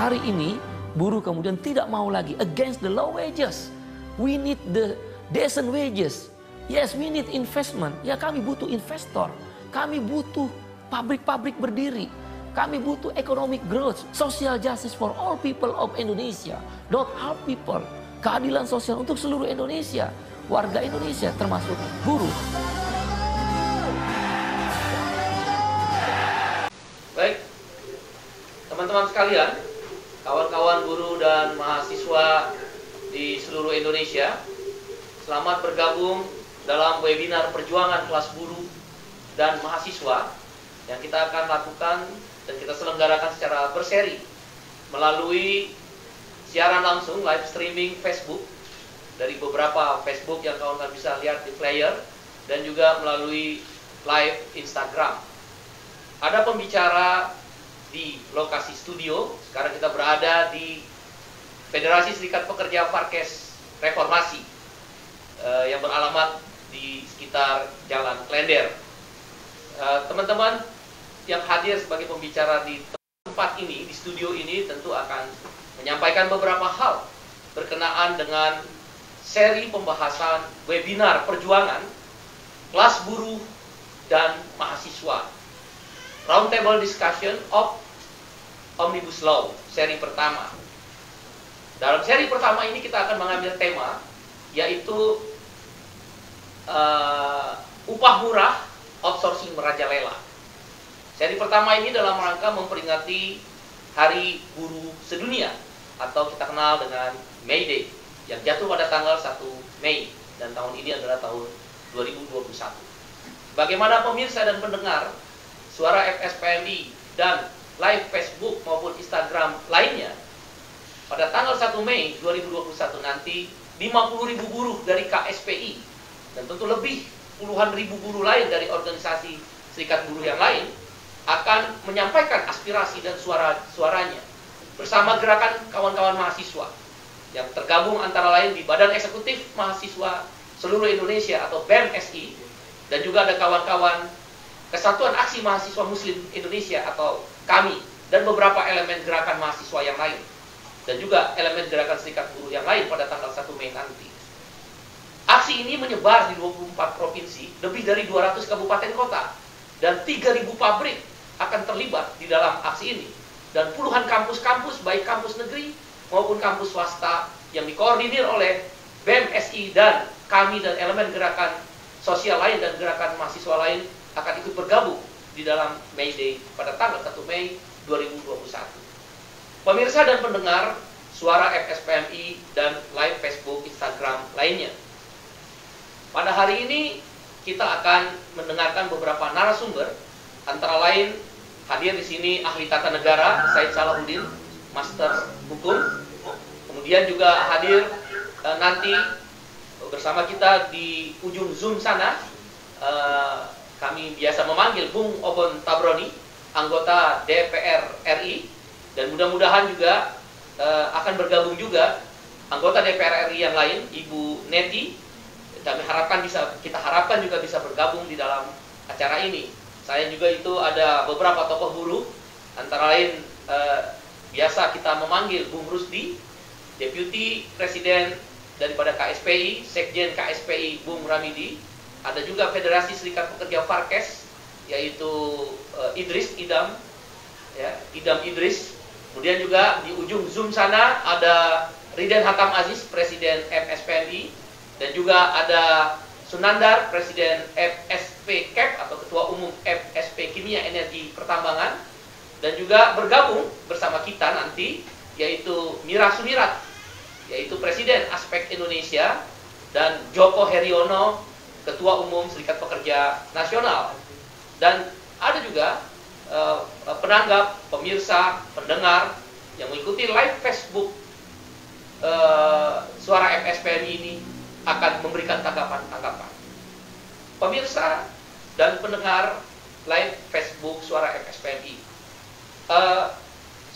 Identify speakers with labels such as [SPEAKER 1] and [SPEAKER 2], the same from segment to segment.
[SPEAKER 1] hari ini buruh kemudian tidak mau lagi against the low wages. We need the decent wages. Yes, we need investment. Ya, kami butuh investor. Kami butuh pabrik-pabrik berdiri. Kami butuh economic growth, social justice for all people of Indonesia, not half people. Keadilan sosial untuk seluruh Indonesia, warga Indonesia termasuk buruh.
[SPEAKER 2] Baik, teman-teman sekalian, kawan-kawan buruh dan mahasiswa di seluruh Indonesia, selamat bergabung dalam webinar perjuangan kelas buruh dan mahasiswa yang kita akan lakukan dan kita selenggarakan secara berseri melalui siaran langsung live streaming Facebook dari beberapa Facebook yang kawan-kawan bisa lihat di player, dan juga melalui live Instagram. Ada pembicara di lokasi studio. Sekarang kita berada di Federasi Serikat Pekerja Farkes Reformasi yang beralamat di sekitar Jalan Klender. Teman-teman yang hadir sebagai pembicara di tempat ini, di studio ini, tentu akan menyampaikan beberapa hal berkenaan dengan seri pembahasan webinar perjuangan kelas buruh dan mahasiswa, Roundtable Discussion of Omnibus Law, seri pertama. Dalam seri pertama ini kita akan mengambil tema, yaitu upah murah outsourcing merajalela. Seri pertama ini dalam rangka memperingati Hari Buruh Sedunia, atau kita kenal dengan May Day, yang jatuh pada tanggal 1 Mei, dan tahun ini adalah tahun 2021. Bagaimana pemirsa dan pendengar suara FSPMI dan live Facebook maupun Instagram lainnya, pada tanggal 1 Mei 2021 nanti 50.000 buruh dari KSPI dan tentu lebih puluhan ribu buruh lain dari organisasi serikat buruh yang lain akan menyampaikan aspirasi dan suaranya bersama gerakan kawan-kawan mahasiswa yang tergabung antara lain di Badan Eksekutif Mahasiswa Seluruh Indonesia atau BEMSI, dan juga ada kawan-kawan Kesatuan Aksi Mahasiswa Muslim Indonesia atau KAMI, dan beberapa elemen gerakan mahasiswa yang lain, dan juga elemen gerakan serikat buruh yang lain pada tanggal 1 Mei nanti. Aksi ini menyebar di 24 provinsi, lebih dari 200 kabupaten kota, dan 3.000 pabrik akan terlibat di dalam aksi ini. Dan puluhan kampus-kampus, baik kampus negeri maupun kampus swasta yang dikoordinir oleh BEMSI dan kami dan elemen gerakan sosial lain dan gerakan mahasiswa lain akan ikut bergabung di dalam May Day pada tanggal 1 Mei 2021. Pemirsa dan pendengar suara FSPMI dan live Facebook, Instagram lainnya, pada hari ini kita akan mendengarkan beberapa narasumber, antara lain hadir di sini ahli tata negara Said Salahuddin, Master Hukum. Kemudian juga hadir nanti bersama kita di ujung Zoom sana, kami biasa memanggil Bung Obon Tabroni, anggota DPR RI, dan mudah-mudahan juga akan bergabung juga anggota DPR RI yang lain, Ibu Neti. Kita harapkan juga bisa bergabung di dalam acara ini. Saya juga itu ada beberapa tokoh buruh, antara lain biasa kita memanggil Bung Rusdi, Deputi Presiden daripada KSPI, Sekjen KSPI Bung Ramidi. Ada juga Federasi Serikat Pekerja Farkes, yaitu Idam Idris. Kemudian juga di ujung Zoom sana ada Riden Hatam Aziz, Presiden FSPMI, dan juga ada Sunandar, Presiden FSP CAP atau Ketua Umum FSP Kimia Energi Pertambangan, dan juga bergabung bersama kita nanti yaitu Mira Sumirat, yaitu Presiden Aspek Indonesia, dan Joko Heriono, Ketua Umum Serikat Pekerja Nasional. Dan ada juga penanggap, pemirsa, pendengar yang mengikuti live Facebook suara FSPMI ini akan memberikan tanggapan-tanggapan. Pemirsa dan pendengar live Facebook suara FSPMI,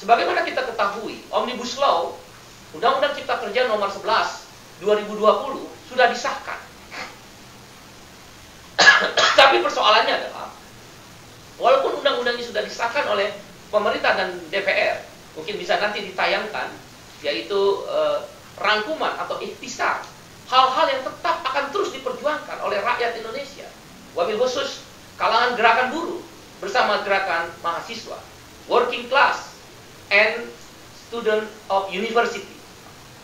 [SPEAKER 2] sebagaimana kita ketahui, Omnibus Law, Undang-Undang Cipta Kerja nomor 11 2020 sudah disahkan. Tapi persoalannya adalah, walaupun undang-undang ini sudah disahkan oleh pemerintah dan DPR, mungkin bisa nanti ditayangkan, yaitu rangkuman atau ikhtisar hal-hal yang tetap akan terus diperjuangkan oleh rakyat Indonesia, wabil khusus kalangan gerakan buruh bersama gerakan mahasiswa, working class and student of university.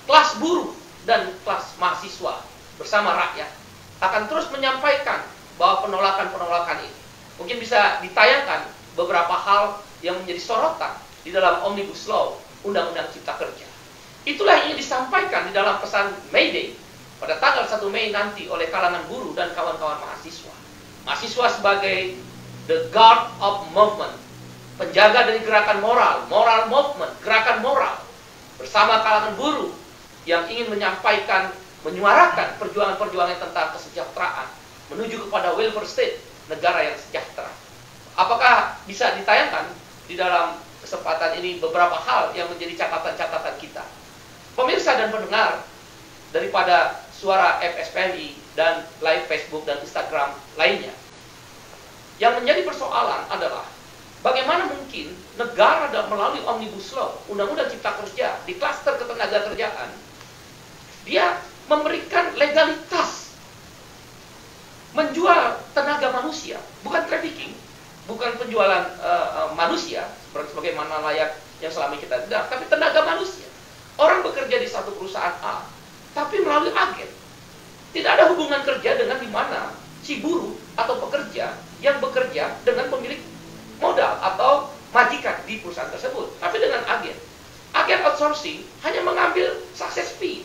[SPEAKER 2] Kelas buruh dan kelas mahasiswa bersama rakyat akan terus menyampaikan bahwa penolakan-penolakan ini. Mungkin bisa ditayangkan beberapa hal yang menjadi sorotan di dalam Omnibus Law, Undang-Undang Cipta Kerja. Itulah yang ingin disampaikan di dalam pesan May Day pada tanggal 1 Mei nanti oleh kalangan buruh dan kawan-kawan mahasiswa. Mahasiswa sebagai the guard of movement, penjaga dari gerakan moral, moral movement, gerakan moral, bersama kalangan buruh yang ingin menyampaikan, menyuarakan perjuangan-perjuangan tentang kesejahteraan menuju kepada welfare state, negara yang sejahtera. Apakah bisa ditayangkan di dalam kesempatan ini beberapa hal yang menjadi catatan-catatan kita? Pemirsa dan pendengar daripada Suara FSPMI dan live Facebook dan Instagram lainnya, yang menjadi persoalan adalah bagaimana mungkin negara melalui Omnibus Law, Undang-Undang Cipta Kerja, di klaster ketenagakerjaan, dia memberikan legalitas menjual tenaga manusia, bukan trafficking, bukan penjualan manusia sebagaimana layak yang selama ini kita dengar, tapi tenaga manusia. Orang bekerja di satu perusahaan A, tapi melalui agen. Tidak ada hubungan kerja dengan di mana si buruh atau pekerja yang bekerja dengan pemilik modal atau majikan di perusahaan tersebut, tapi dengan agen. Agen outsourcing hanya mengambil success fee.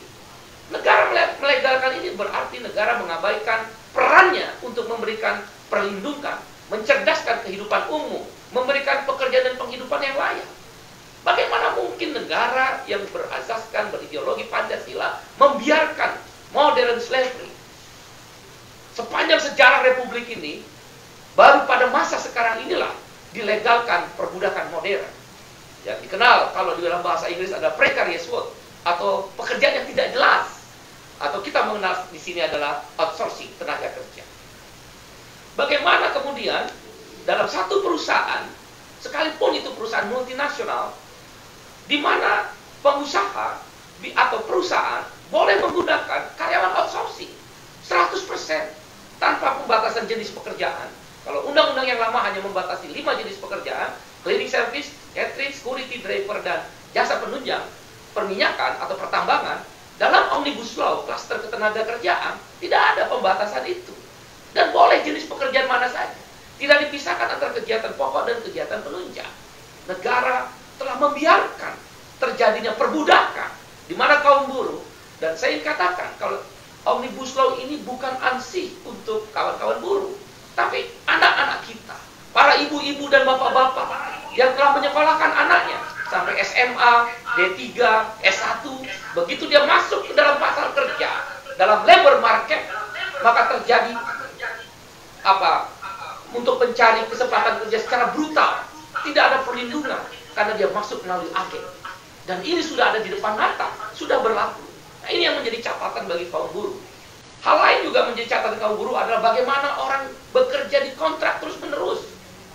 [SPEAKER 2] Negara melegalkan ini berarti negara mengabaikan perannya untuk memberikan perlindungan, mencerdaskan kehidupan umum, memberikan pekerjaan dan penghidupan yang layak. Bagaimana mungkin negara yang berasaskan berideologi Pancasila membiarkan modern slavery? Sepanjang sejarah Republik ini, baru pada masa sekarang inilah dilegalkan perbudakan modern. Yang dikenal kalau di dalam bahasa Inggris ada precarious work atau pekerjaan yang tidak jelas, atau kita mengenal di sini adalah outsourcing tenaga kerja. Bagaimana kemudian dalam satu perusahaan, sekalipun itu perusahaan multinasional, di mana pengusaha atau perusahaan boleh menggunakan karyawan outsourcing 100% tanpa pembatasan jenis pekerjaan. Kalau undang-undang yang lama hanya membatasi 5 jenis pekerjaan, cleaning service, catering, security, driver, dan jasa penunjang, perminyakan atau pertambangan, dalam Omnibus Law, klaster ketenagakerjaan, tidak ada pembatasan itu. Dan boleh jenis pekerjaan mana saja. Tidak dipisahkan antara kegiatan pokok dan kegiatan penunjang. Negara telah membiarkan terjadinya perbudakan di mana kaum buruh, dan saya ingin katakan kalau Omnibus Law ini bukan ansih untuk kawan-kawan buruh, tapi anak-anak kita, para ibu-ibu dan bapak-bapak yang telah menyekolahkan anaknya sampai SMA, D3, S1, begitu dia masuk ke dalam pasar kerja, dalam labor market, maka terjadi untuk mencari kesempatan kerja secara brutal, tidak ada perlindungan karena dia masuk melalui agen. Dan ini sudah ada di depan mata, sudah berlaku. Nah, ini yang menjadi catatan bagi kaum buruh. Hal lain juga menjadi catatan kaum buruh adalah bagaimana orang bekerja di kontrak terus-menerus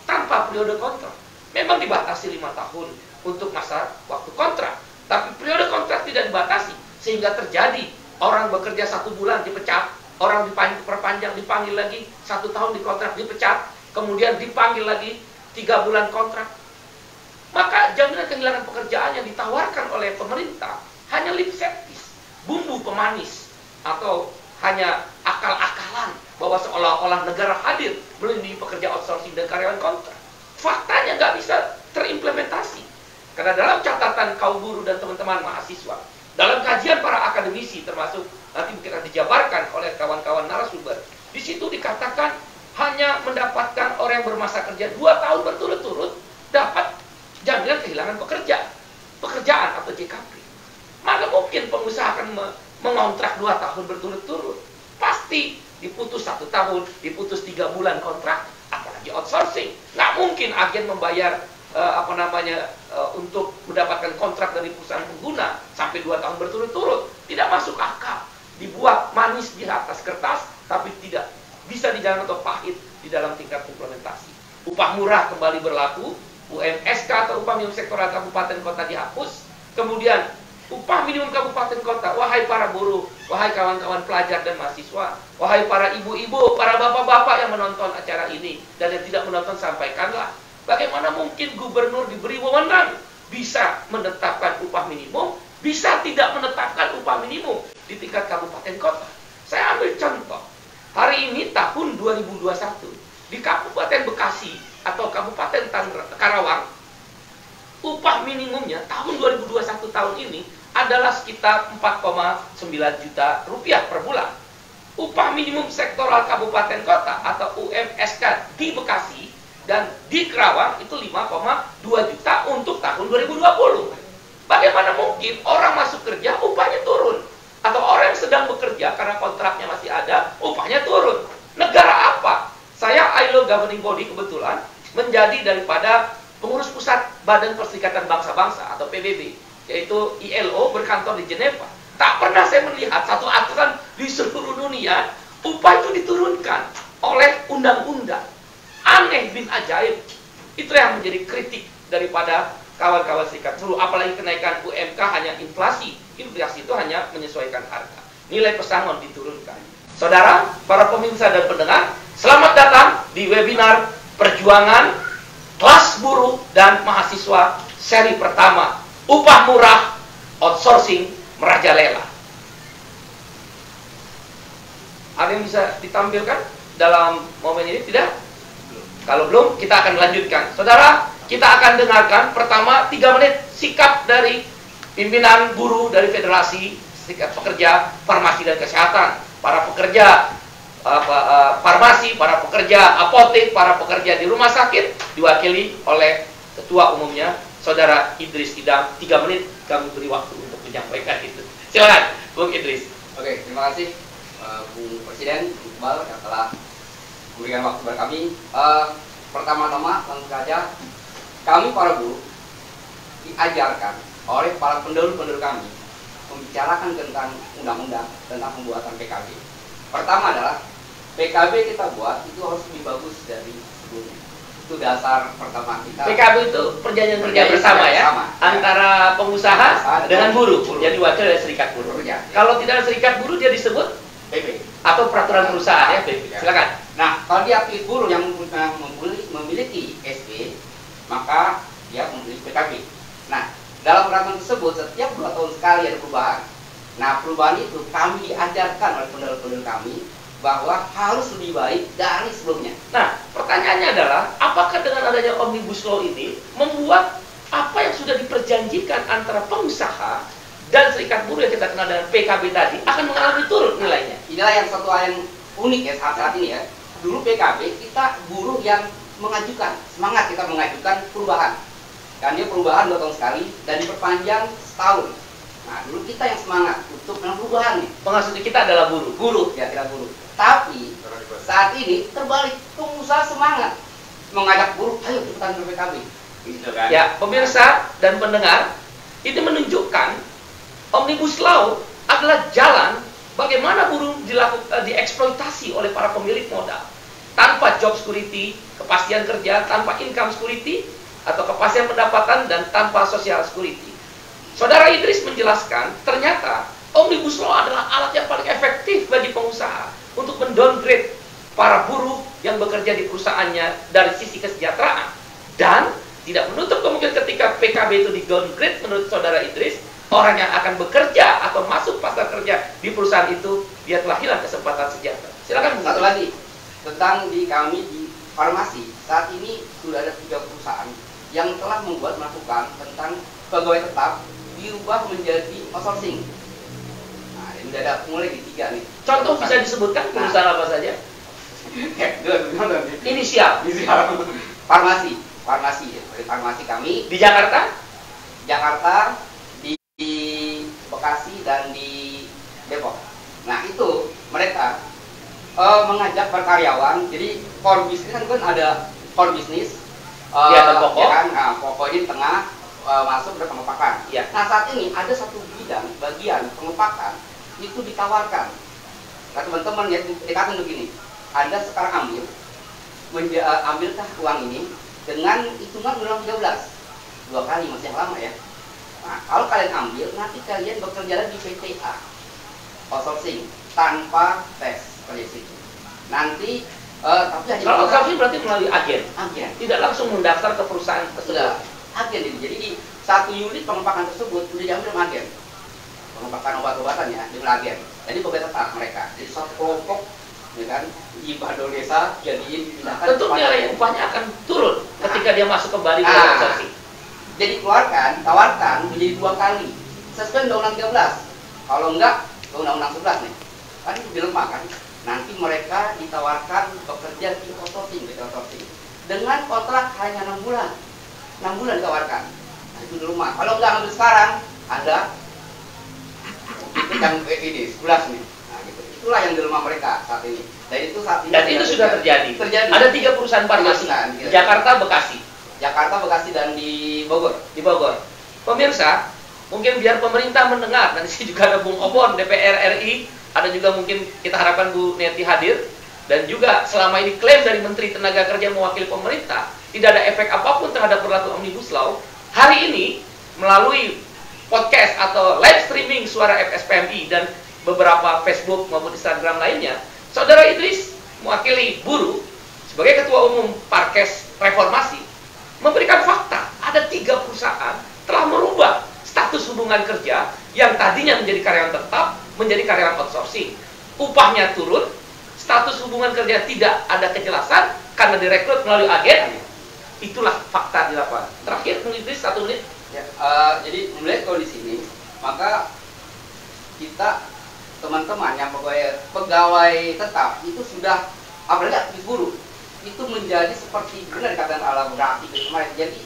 [SPEAKER 2] tanpa periode kontrak. Memang dibatasi 5 tahun untuk masa waktu kontrak, tapi periode kontrak tidak dibatasi, sehingga terjadi orang bekerja 1 bulan dipecat, orang diperpanjang, dipanggil lagi 1 tahun di kontrak, dipecat, kemudian dipanggil lagi 3 bulan kontrak. Maka jaminan kehilangan pekerjaan yang ditawarkan oleh pemerintah hanya lip service, bumbu pemanis, atau hanya akal-akalan bahwa seolah-olah negara hadir melindungi pekerja outsourcing dan karyawan kontrak. Faktanya nggak bisa terimplementasi. Karena dalam catatan kaum buruh dan teman-teman mahasiswa, dalam kajian para akademisi, termasuk nanti mungkin akan dijabarkan oleh kawan-kawan narasumber, di situ dikatakan hanya mendapatkan orang yang bermasa kerja 2 tahun berturut-turut dapat jaminan kehilangan pekerjaan atau JKP. Maka mungkin pengusaha akan mengontrak 2 tahun berturut-turut. Pasti diputus 1 tahun, diputus 3 bulan kontrak, apalagi outsourcing. Nggak mungkin agen membayar untuk mendapatkan kontrak dari perusahaan pengguna sampai 2 tahun berturut-turut. Tidak masuk akal. Dibuat manis di atas kertas, tapi tidak bisa dijalankan atau pahit di dalam tingkat implementasi. Upah murah kembali berlaku, UMSK atau upah minimum sektoral kabupaten kota dihapus. Kemudian upah minimum kabupaten kota, wahai para buruh, wahai kawan-kawan pelajar dan mahasiswa, wahai para ibu-ibu, para bapak-bapak yang menonton acara ini dan yang tidak menonton, sampaikanlah. Bagaimana mungkin gubernur diberi wewenang bisa menetapkan upah minimum, bisa tidak menetapkan upah minimum di tingkat kabupaten kota. Saya ambil contoh. Hari ini tahun 2021 di Kabupaten Bekasi atau Kabupaten Karawang, upah minimumnya tahun 2021 tahun ini adalah sekitar 4,9 juta rupiah per bulan. Upah minimum sektoral kabupaten kota atau UMSK di Bekasi dan di Karawang itu 5,2 juta untuk tahun 2020. Bagaimana mungkin orang masuk kerja upahnya turun? Atau orang yang sedang bekerja karena kontraknya masih ada, upahnya turun. Negara apa? Saya ILO Governing Body kebetulan menjadi daripada pengurus pusat Badan Perserikatan Bangsa-Bangsa atau PBB, yaitu ILO berkantor di Jeneva. Tak pernah saya melihat satu aturan di seluruh dunia upah itu diturunkan oleh undang-undang. Aneh bin ajaib. Itu yang menjadi kritik daripada kawan-kawan serikat buruh. Apalagi kenaikan UMK hanya inflasi. Inflasi itu hanya menyesuaikan harga. Nilai pesangon diturunkan. Saudara, para pemirsa dan pendengar, selamat datang di webinar Perjuangan Kelas Buruh dan Mahasiswa seri pertama, Upah Murah Outsourcing Merajalela. Ada yang bisa ditampilkan dalam momen ini? Tidak? Kalau belum, kita akan lanjutkan. Saudara, kita akan dengarkan pertama 3 menit sikap dari pimpinan buruh dari Federasi Serikat Pekerja Farmasi dan Kesehatan, para pekerja farmasi, para pekerja apotek, para pekerja di rumah sakit, diwakili oleh ketua umumnya Saudara Idris Idam. 3 menit kami beri waktu untuk menyampaikan itu. Silakan, Bung Idris.
[SPEAKER 3] Oke, terima kasih Bung Presiden Iqbal yang telah memberikan waktu kepada kami. Pertama-tama tentu saja kami para buruh diajarkan oleh para pendahulu-pendahulu kami membicarakan tentang undang-undang tentang pembuatan PKB. Pertama adalah PKB kita buat itu harus lebih bagus dari sebelumnya. Itu dasar pertama kita.
[SPEAKER 2] PKB itu perjanjian kerja bersama ya, antara pengusaha dengan buruh. Jadi wakil dari serikat buruh.
[SPEAKER 3] Ya.
[SPEAKER 2] Kalau tidak ada serikat buruh dia disebut
[SPEAKER 3] PP
[SPEAKER 2] atau peraturan perusahaan ya, PP. Silakan.
[SPEAKER 3] Nah, kalau dia aktif buruh yang memiliki SB, maka dia memiliki PKB. Nah, dalam peraturan tersebut setiap 2 tahun sekali ada perubahan. Nah, perubahan itu kami diajarkan oleh pendahulu-pendahulu kami bahwa harus lebih baik dari sebelumnya.
[SPEAKER 2] Nah, pertanyaannya adalah, apakah dengan adanya Omnibus Law ini membuat apa yang sudah diperjanjikan antara pengusaha dan serikat buruh yang kita kenal dengan PKB tadi akan mengalami turun nilainya?
[SPEAKER 3] Inilah yang satu hal yang unik ya saat ini ya. Dulu PKB kita buruh yang mengajukan, semangat kita mengajukan perubahan. Dan dia perubahan 2 tahun sekali dan diperpanjang setahun. Nah, dulu kita yang semangat untuk melakukan perubahan nih.
[SPEAKER 2] Maksudnya kita adalah buruh.
[SPEAKER 3] Buruh, ya kita buruh. Tapi saat ini terbalik, pengusaha semangat mengajak buruh, ayo cepetan ber PKB. Gitu kan?
[SPEAKER 2] Ya, pemirsa dan pendengar, ini menunjukkan Omnibus Law adalah jalan bagaimana buruh dieksploitasi oleh para pemilik modal. Tanpa job security, kepastian kerja, tanpa income security atau kepastian pendapatan, dan tanpa social security. Saudara Idris menjelaskan, ternyata Omnibus Law adalah alat yang paling efektif bagi pengusaha untuk mendowngrade para buruh yang bekerja di perusahaannya dari sisi kesejahteraan. Dan tidak menutup kemungkinan ketika PKB itu di-downgrade menurut Saudara Idris, orang yang akan bekerja atau masuk pasar kerja di perusahaan itu, dia telah hilang kesempatan sejahtera. Silakan.
[SPEAKER 3] Satu lagi, tentang di kami di farmasi, saat ini sudah ada 3 perusahaan yang telah melakukan tentang pegawai tetap diubah menjadi outsourcing. Nah, ini sudah ada mulai di 3 nih.
[SPEAKER 2] Contoh bisa disebutkan perusahaan apa saja? Inisial.
[SPEAKER 3] Farmasi dari farmasi kami
[SPEAKER 2] Di Jakarta?
[SPEAKER 3] Jakarta, di Bekasi dan di Depok. Nah, itu mereka mengajak para karyawan. Jadi core bisnis kan ada core bisnis.
[SPEAKER 2] Ada pokok.
[SPEAKER 3] Ya kan? Nah, pokok ini tengah masuk ke pengepakan.
[SPEAKER 2] Ya.
[SPEAKER 3] Nah, saat ini ada satu bagian pengepakan itu ditawarkan. Nah, teman-teman ya dikatakan begini, Anda sekarang ambilkah uang ini dengan hitungan undang 13. 2 kali masih lama ya. Nah, kalau kalian ambil, nanti kalian bekerja di PTA outsourcing tanpa tes kerja situ. Nanti tapi
[SPEAKER 2] kalau outsourcing berarti melalui agen.
[SPEAKER 3] Agen.
[SPEAKER 2] Tidak langsung mendaftar ke perusahaan tersebut.
[SPEAKER 3] Agen ini. Jadi di satu unit pengepakan tersebut sudah diambil sama agen. Pengepakan obat-obatan ya, dengan agen. Jadi berbeda tetap mereka. Jadi satu kelompok, ya kan, di Badol Desa jadiin pindahkan.
[SPEAKER 2] Tentu nilai upahnya akan turun ketika dia masuk kembali ke outsourcing.
[SPEAKER 3] Jadi tawarkan menjadi 2 kali. Sesuai Undang-Undang 13. Kalau enggak, ke Undang-Undang 11 nih. Kan itu dilemah kan. Nanti mereka ditawarkan bekerja di outsourcing, dengan kontrak hanya 6 bulan. 6 bulan ditawarkan. Nah, itu dilemah. Kalau enggak ambil sekarang, Anda itu yang ini 11 nih. Nah, gitu. Itulah yang dilemah mereka saat ini. Dan itu
[SPEAKER 2] sudah terjadi. Ada 3 perusahaan farmasi. Jakarta, Bekasi dan di Bogor. Pemirsa, mungkin biar pemerintah mendengar, nanti juga ada Bung Obon, DPR RI, ada juga mungkin kita harapkan Bu Neti hadir, dan juga selama ini klaim dari Menteri Tenaga Kerja mewakili pemerintah, tidak ada efek apapun terhadap berlaku Omnibus Law. Hari ini, melalui podcast atau live streaming suara FSPMI dan beberapa Facebook maupun Instagram lainnya, Saudara Idris mewakili buruh sebagai Ketua Umum Parkes Reformasi memberikan fakta ada 3 perusahaan telah merubah status hubungan kerja yang tadinya menjadi karyawan tetap menjadi karyawan outsourcing. Upahnya turun, status hubungan kerja tidak ada kejelasan karena direkrut melalui agen. Itulah fakta di lapangan. Terakhir, Bung Idris, 1 menit.
[SPEAKER 3] Ya, jadi melihat kondisi ini, maka kita teman-teman yang pegawai tetap itu sudah, apalagi aktif buruh, itu menjadi seperti benar dikatakan ala berarti kemarin. Jadi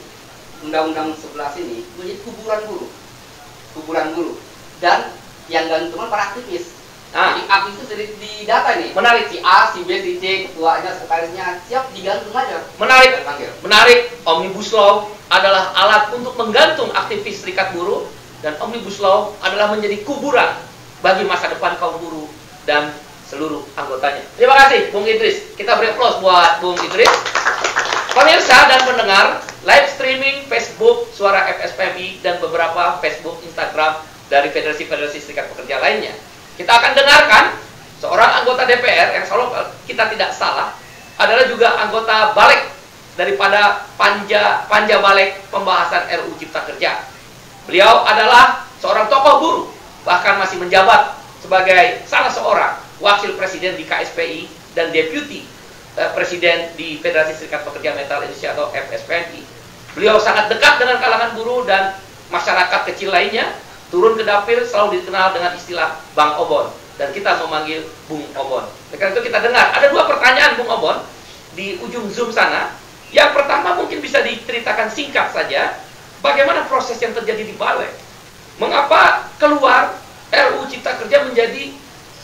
[SPEAKER 3] Undang-Undang 11 ini menjadi kuburan buruh, dan yang gantungan para aktivis. Jadi aktivis itu di data nih.
[SPEAKER 2] Menarik.
[SPEAKER 3] Si A, si B, si C, ketuanya, sekretarisnya siap digantung aja.
[SPEAKER 2] Menarik. Omnibus Law adalah alat untuk menggantung aktivis serikat buruh, dan Omnibus Law adalah menjadi kuburan bagi masa depan kaum buruh dan seluruh anggotanya. Terima kasih, Bung Idris. Kita beri aplaus buat Bung Idris. Pemirsa dan pendengar, live streaming Facebook Suara FSPMI dan beberapa Facebook, Instagram dari Federasi-Federasi Serikat Pekerja lainnya. Kita akan dengarkan seorang anggota DPR yang selalu kita tidak salah adalah juga anggota balik daripada Panja Balik pembahasan RUU Cipta Kerja. Beliau adalah seorang tokoh buruh, bahkan masih menjabat sebagai salah seorang wakil presiden di KSPI dan deputi presiden di Federasi Serikat Pekerja Metal Indonesia atau FSPMI. Beliau sangat dekat dengan kalangan buruh dan masyarakat kecil lainnya. Turun ke dapil selalu dikenal dengan istilah Bang Obon, dan kita memanggil Bung Obon. Karena itu kita dengar ada 2 pertanyaan Bung Obon di ujung Zoom sana. Yang pertama mungkin bisa diceritakan singkat saja, bagaimana proses yang terjadi di Balek. Mengapa keluar RUU Cipta Kerja menjadi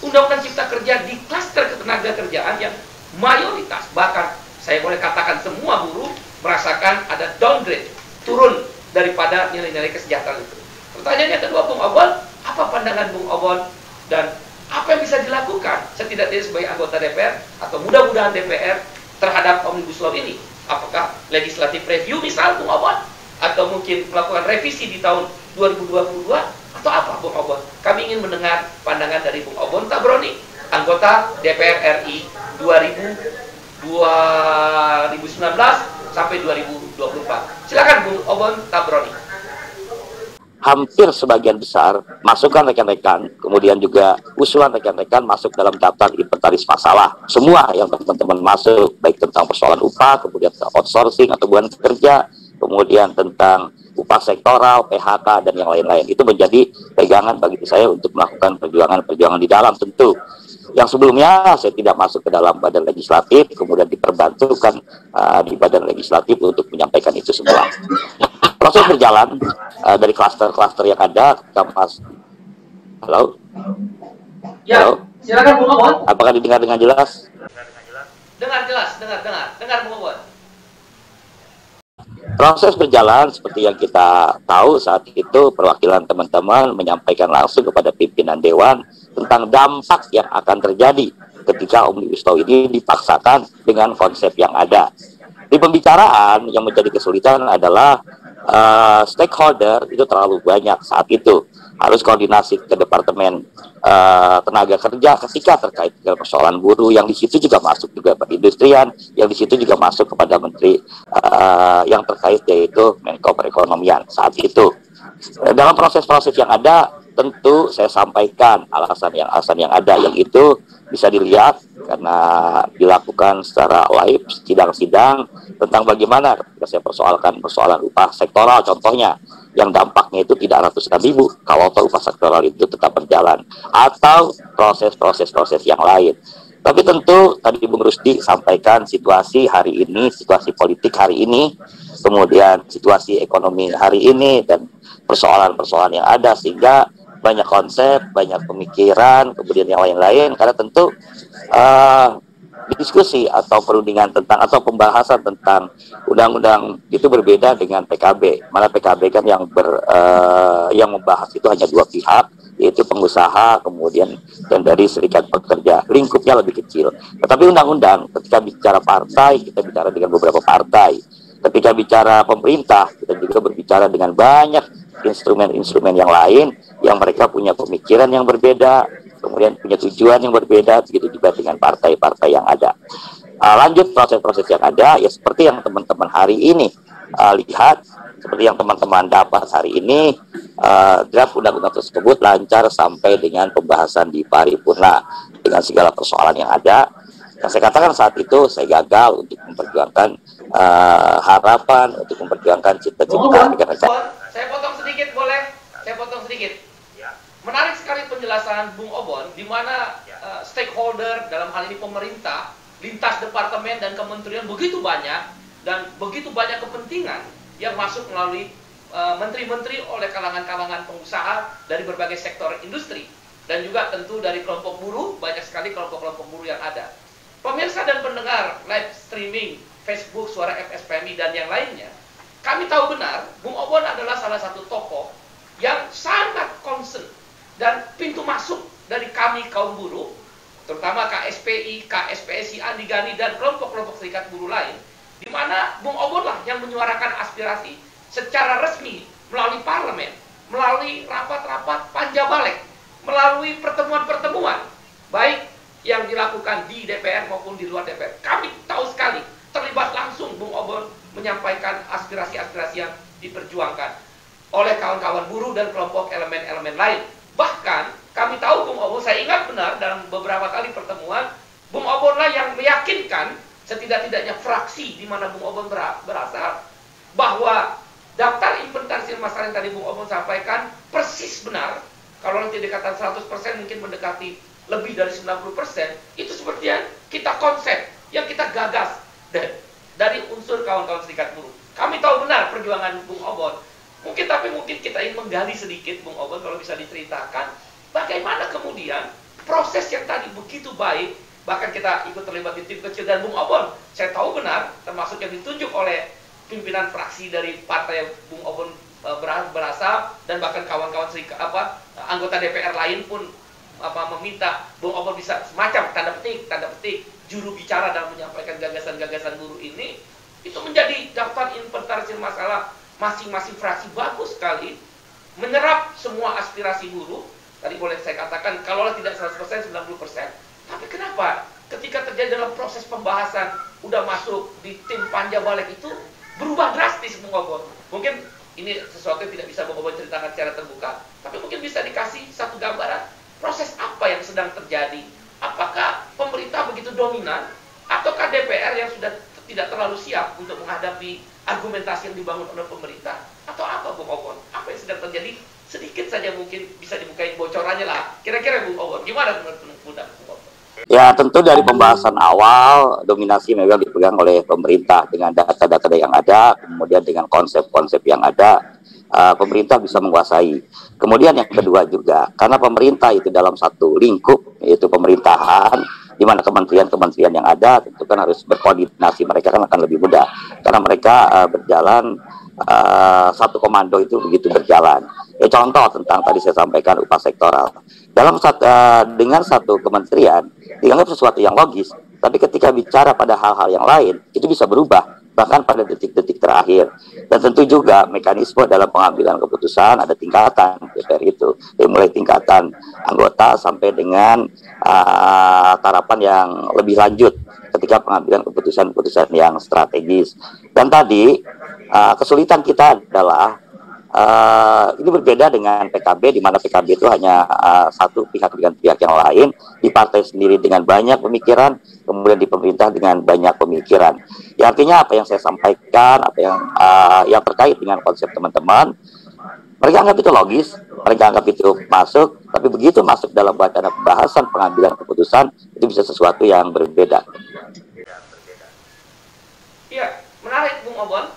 [SPEAKER 2] Undang-Undang Cipta Kerja di klaster ketenaga kerjaan yang mayoritas, bahkan saya boleh katakan semua buruh merasakan ada downgrade, turun daripada nilai-nilai kesejahteraan itu. Pertanyaannya kedua, Bung Obon, apa pandangan Bung Obon dan apa yang bisa dilakukan setidaknya sebagai anggota DPR atau mudah-mudahan DPR terhadap Omnibus Law ini? Apakah legislative review misal, Bung Obon, atau mungkin melakukan revisi di tahun 2022 atau apa, Bung Obon? Kami ingin mendengar pandangan dari Bung Obon Tabroni, anggota DPR RI 2019 sampai 2024. Silakan Bung Obon Tabroni.
[SPEAKER 4] Hampir sebagian besar masukan rekan-rekan, kemudian juga usulan rekan-rekan masuk dalam daftar inventaris masalah. Semua yang teman-teman masuk, baik tentang persoalan upah, kemudian tentang outsourcing atau hubungan kerja, kemudian tentang upah sektoral, PHK, dan yang lain-lain. Itu menjadi pegangan bagi saya untuk melakukan perjuangan di dalam tentu. Yang sebelumnya saya tidak masuk ke dalam badan legislatif, kemudian diperbantukan di badan legislatif untuk menyampaikan itu semua. Proses berjalan dari klaster-klaster yang ada, kita Halo?
[SPEAKER 2] Ya,
[SPEAKER 4] Halo?
[SPEAKER 2] silakan Bung Obon.
[SPEAKER 4] Apakah didengar dengan jelas?
[SPEAKER 2] Dengar jelas, dengar Bung Obon.
[SPEAKER 4] Proses berjalan seperti yang kita tahu saat itu, perwakilan teman-teman menyampaikan langsung kepada pimpinan Dewan tentang dampak yang akan terjadi ketika Omnibus Law ini dipaksakan dengan konsep yang ada. Di pembicaraan yang menjadi kesulitan adalah stakeholder itu terlalu banyak saat itu. Harus koordinasi ke Departemen Tenaga Kerja ketika terkait dengan persoalan buruh, yang di situ juga masuk juga perindustrian, yang di situ juga masuk kepada menteri yang terkait, yaitu Menko Perekonomian saat itu. Dalam proses-proses yang ada, tentu saya sampaikan alasan yang ada, yang itu bisa dilihat karena dilakukan secara live sidang-sidang tentang bagaimana ketika saya persoalkan persoalan upah sektoral contohnya, yang dampaknya itu tidak ratusan ribu kalau upah sektoral itu tetap berjalan, atau proses-proses yang lain. Tapi tentu tadi Bung Rusdi sampaikan situasi hari ini, situasi politik hari ini, kemudian situasi ekonomi hari ini, dan persoalan-persoalan yang ada, sehingga banyak konsep, banyak pemikiran, kemudian yang lain-lain, karena tentu diskusi atau perundingan tentang atau pembahasan tentang undang-undang itu berbeda dengan PKB. Mana PKB kan yang membahas itu hanya dua pihak, yaitu pengusaha kemudian dan dari serikat pekerja, lingkupnya lebih kecil. Tetapi undang-undang ketika bicara partai, kita bicara dengan beberapa partai. Ketika bicara pemerintah, kita juga berbicara dengan banyak instrumen-instrumen yang lain yang mereka punya pemikiran yang berbeda, kemudian punya tujuan yang berbeda, begitu juga dengan partai-partai yang ada. Lanjut proses-proses yang ada, ya seperti yang teman-teman hari ini lihat, seperti yang teman-teman dapat hari ini, draft undang-undang tersebut lancar sampai dengan pembahasan di paripurna dengan segala persoalan yang ada. Yang saya katakan saat itu, saya gagal untuk memperjuangkan harapan, untuk memperjuangkan cita-cita negara.
[SPEAKER 2] Saya potong sedikit boleh? Saya potong sedikit. Menarik sekali penjelasan Bung Obon, di mana stakeholder dalam hal ini pemerintah, lintas departemen dan kementerian begitu banyak, dan begitu banyak kepentingan yang masuk melalui menteri-menteri oleh kalangan-kalangan pengusaha dari berbagai sektor industri, dan juga tentu dari kelompok buruh, banyak sekali kelompok-kelompok buruh yang ada. Pemirsa dan pendengar live streaming Facebook Suara FSPMI dan yang lainnya, kami tahu benar Bung Obon adalah salah satu tokoh yang sangat concern dan pintu masuk dari kami kaum buruh, terutama KSPI, KSPSI, Andi Gani, dan kelompok-kelompok serikat buruh lain, di mana Bung Obon lah yang menyuarakan aspirasi secara resmi melalui parlemen, melalui rapat-rapat panja balik, melalui pertemuan-pertemuan, baik yang dilakukan di DPR maupun di luar DPR. Kami tahu sekali, terlibat langsung Bung Obon menyampaikan aspirasi-aspirasi yang diperjuangkan oleh kawan-kawan buruh dan kelompok elemen-elemen lain. Bahkan kami tahu Bung Obon, saya ingat benar dalam beberapa kali pertemuan, Bung Obon lah yang meyakinkan setidak-tidaknya fraksi di mana Bung Obon berasal, bahwa daftar inventarisir masalah yang tadi Bung Obon sampaikan persis benar. Kalau nanti dikatakan 100% mungkin mendekati lebih dari 90%, itu seperti yang kita konsep, yang kita gagas dari unsur kawan-kawan serikat buruh. Kami tahu benar perjuangan Bung Obon. Mungkin kita ingin menggali sedikit Bung Obon, kalau bisa diceritakan bagaimana kemudian proses yang tadi begitu baik, bahkan kita ikut terlibat di tim kecil, dan Bung Obon saya tahu benar termasuk yang ditunjuk oleh pimpinan fraksi dari partai Bung Obon berasal, dan bahkan kawan-kawan anggota DPR lain pun meminta Bung Obon bisa semacam tanda petik juru bicara dalam menyampaikan gagasan-gagasan buruh ini. Itu menjadi daftar inventarisir masalah masing-masing fraksi bagus sekali, menyerap semua aspirasi buruh. Tadi boleh saya katakan kalau tidak 100%, 90%. Tapi kenapa ketika terjadi dalam proses pembahasan udah masuk di tim panja balik itu berubah drastis Bung Obon? Mungkin ini sesuatu yang tidak bisa Bung Obon ceritakan secara terbuka, tapi mungkin bisa dikasih satu gambaran proses apa yang sedang terjadi. Apakah pemerintah begitu dominan, ataukah DPR yang sudah tidak terlalu siap untuk menghadapi argumentasi yang dibangun oleh pemerintah, atau apa Bung Obon? Apa yang sedang terjadi? Sedikit saja mungkin bisa dibukain bocorannya lah. Kira-kira Bung Obon, gimana menurut Bung Obon?
[SPEAKER 4] Ya tentu dari pembahasan awal dominasi memang dipegang oleh pemerintah dengan data-data yang ada, kemudian dengan konsep-konsep yang ada, pemerintah bisa menguasai. Kemudian yang kedua juga, karena pemerintah itu dalam satu lingkup, yaitu pemerintahan, di mana kementerian-kementerian yang ada tentu kan harus berkoordinasi, mereka kan akan lebih mudah karena mereka berjalan satu komando itu begitu berjalan. Contoh tentang tadi saya sampaikan upah sektoral dalam dengan satu kementerian dianggap sesuatu yang logis, tapi ketika bicara pada hal-hal yang lain itu bisa berubah bahkan pada detik-detik terakhir. Dan tentu juga mekanisme dalam pengambilan keputusan ada tingkatan DPR itu, mulai tingkatan anggota sampai dengan tahapan yang lebih lanjut ketika pengambilan keputusan-keputusan yang strategis. Dan tadi kesulitan kita adalah ini berbeda dengan PKB, di mana PKB itu hanya satu pihak dengan pihak yang lain, di partai sendiri dengan banyak pemikiran, kemudian di pemerintah dengan banyak pemikiran. Ya, artinya apa yang saya sampaikan, apa yang terkait dengan konsep teman-teman, mereka anggap itu logis, mereka anggap itu masuk, tapi begitu masuk dalam wacana pembahasan pengambilan keputusan, itu bisa sesuatu yang berbeda.
[SPEAKER 2] Iya, menarik Bung Obon.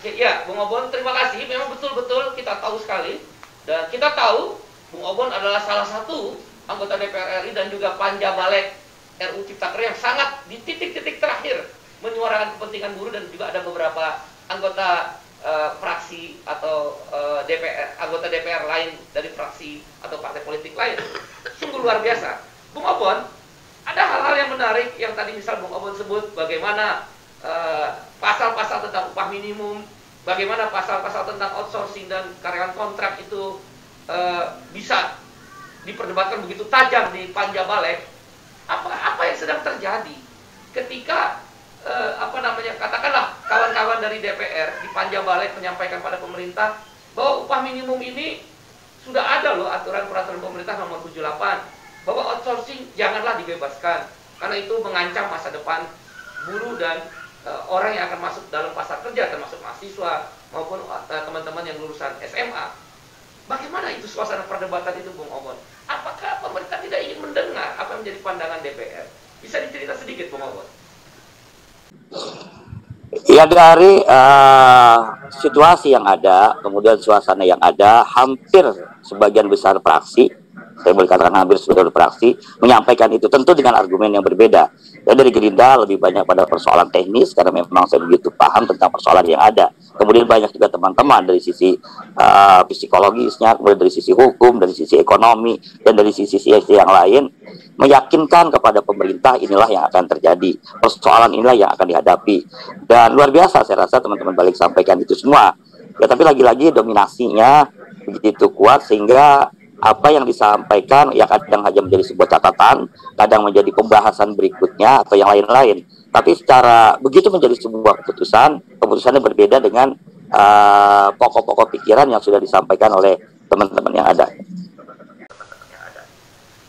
[SPEAKER 2] Ya, Bung Obon, terima kasih. Memang betul-betul kita tahu sekali. Dan kita tahu Bung Obon adalah salah satu anggota DPR RI dan juga Panja Balek RUU Cipta Kerja yang sangat di titik-titik terakhir menyuarakan kepentingan buruh, dan juga ada beberapa anggota fraksi atau anggota DPR lain dari fraksi atau partai politik lain. Sungguh luar biasa. Bung Obon, ada hal-hal yang menarik yang tadi misal Bung Obon sebut, bagaimana pasal-pasal tentang upah minimum, bagaimana pasal-pasal tentang outsourcing dan karyawan kontrak itu bisa diperdebatkan begitu tajam di Panja Balek. Apa yang sedang terjadi ketika katakanlah kawan-kawan dari DPR di Panja Balek menyampaikan pada pemerintah bahwa upah minimum ini sudah ada loh aturan peraturan pemerintah nomor 78, bahwa outsourcing janganlah dibebaskan karena itu mengancam masa depan buruh dan orang yang akan masuk dalam pasar kerja, termasuk mahasiswa maupun teman-teman yang lulusan SMA. Bagaimana itu suasana perdebatan itu, Bung Obon? Apakah pemerintah tidak ingin mendengar apa yang menjadi pandangan DPR? Bisa dicerita sedikit, Bung Obon?
[SPEAKER 4] Ya, dari situasi yang ada, kemudian suasana yang ada, hampir sebagian besar fraksi, saya boleh katakan hampir seluruh fraksi, menyampaikan itu tentu dengan argumen yang berbeda. Dan dari Gerindra lebih banyak pada persoalan teknis, karena memang saya begitu paham tentang persoalan yang ada. Kemudian banyak juga teman-teman dari sisi psikologisnya, kemudian dari sisi hukum, dari sisi ekonomi, dan dari sisi yang lain, meyakinkan kepada pemerintah inilah yang akan terjadi, persoalan inilah yang akan dihadapi. Dan luar biasa saya rasa teman-teman balik sampaikan itu semua. Ya, tapi lagi-lagi dominasinya begitu kuat sehingga apa yang disampaikan ya kadang hanya menjadi sebuah catatan, kadang menjadi pembahasan berikutnya atau yang lain-lain. Tapi secara begitu menjadi sebuah keputusannya berbeda dengan pokok-pokok pikiran yang sudah disampaikan oleh teman-teman yang ada.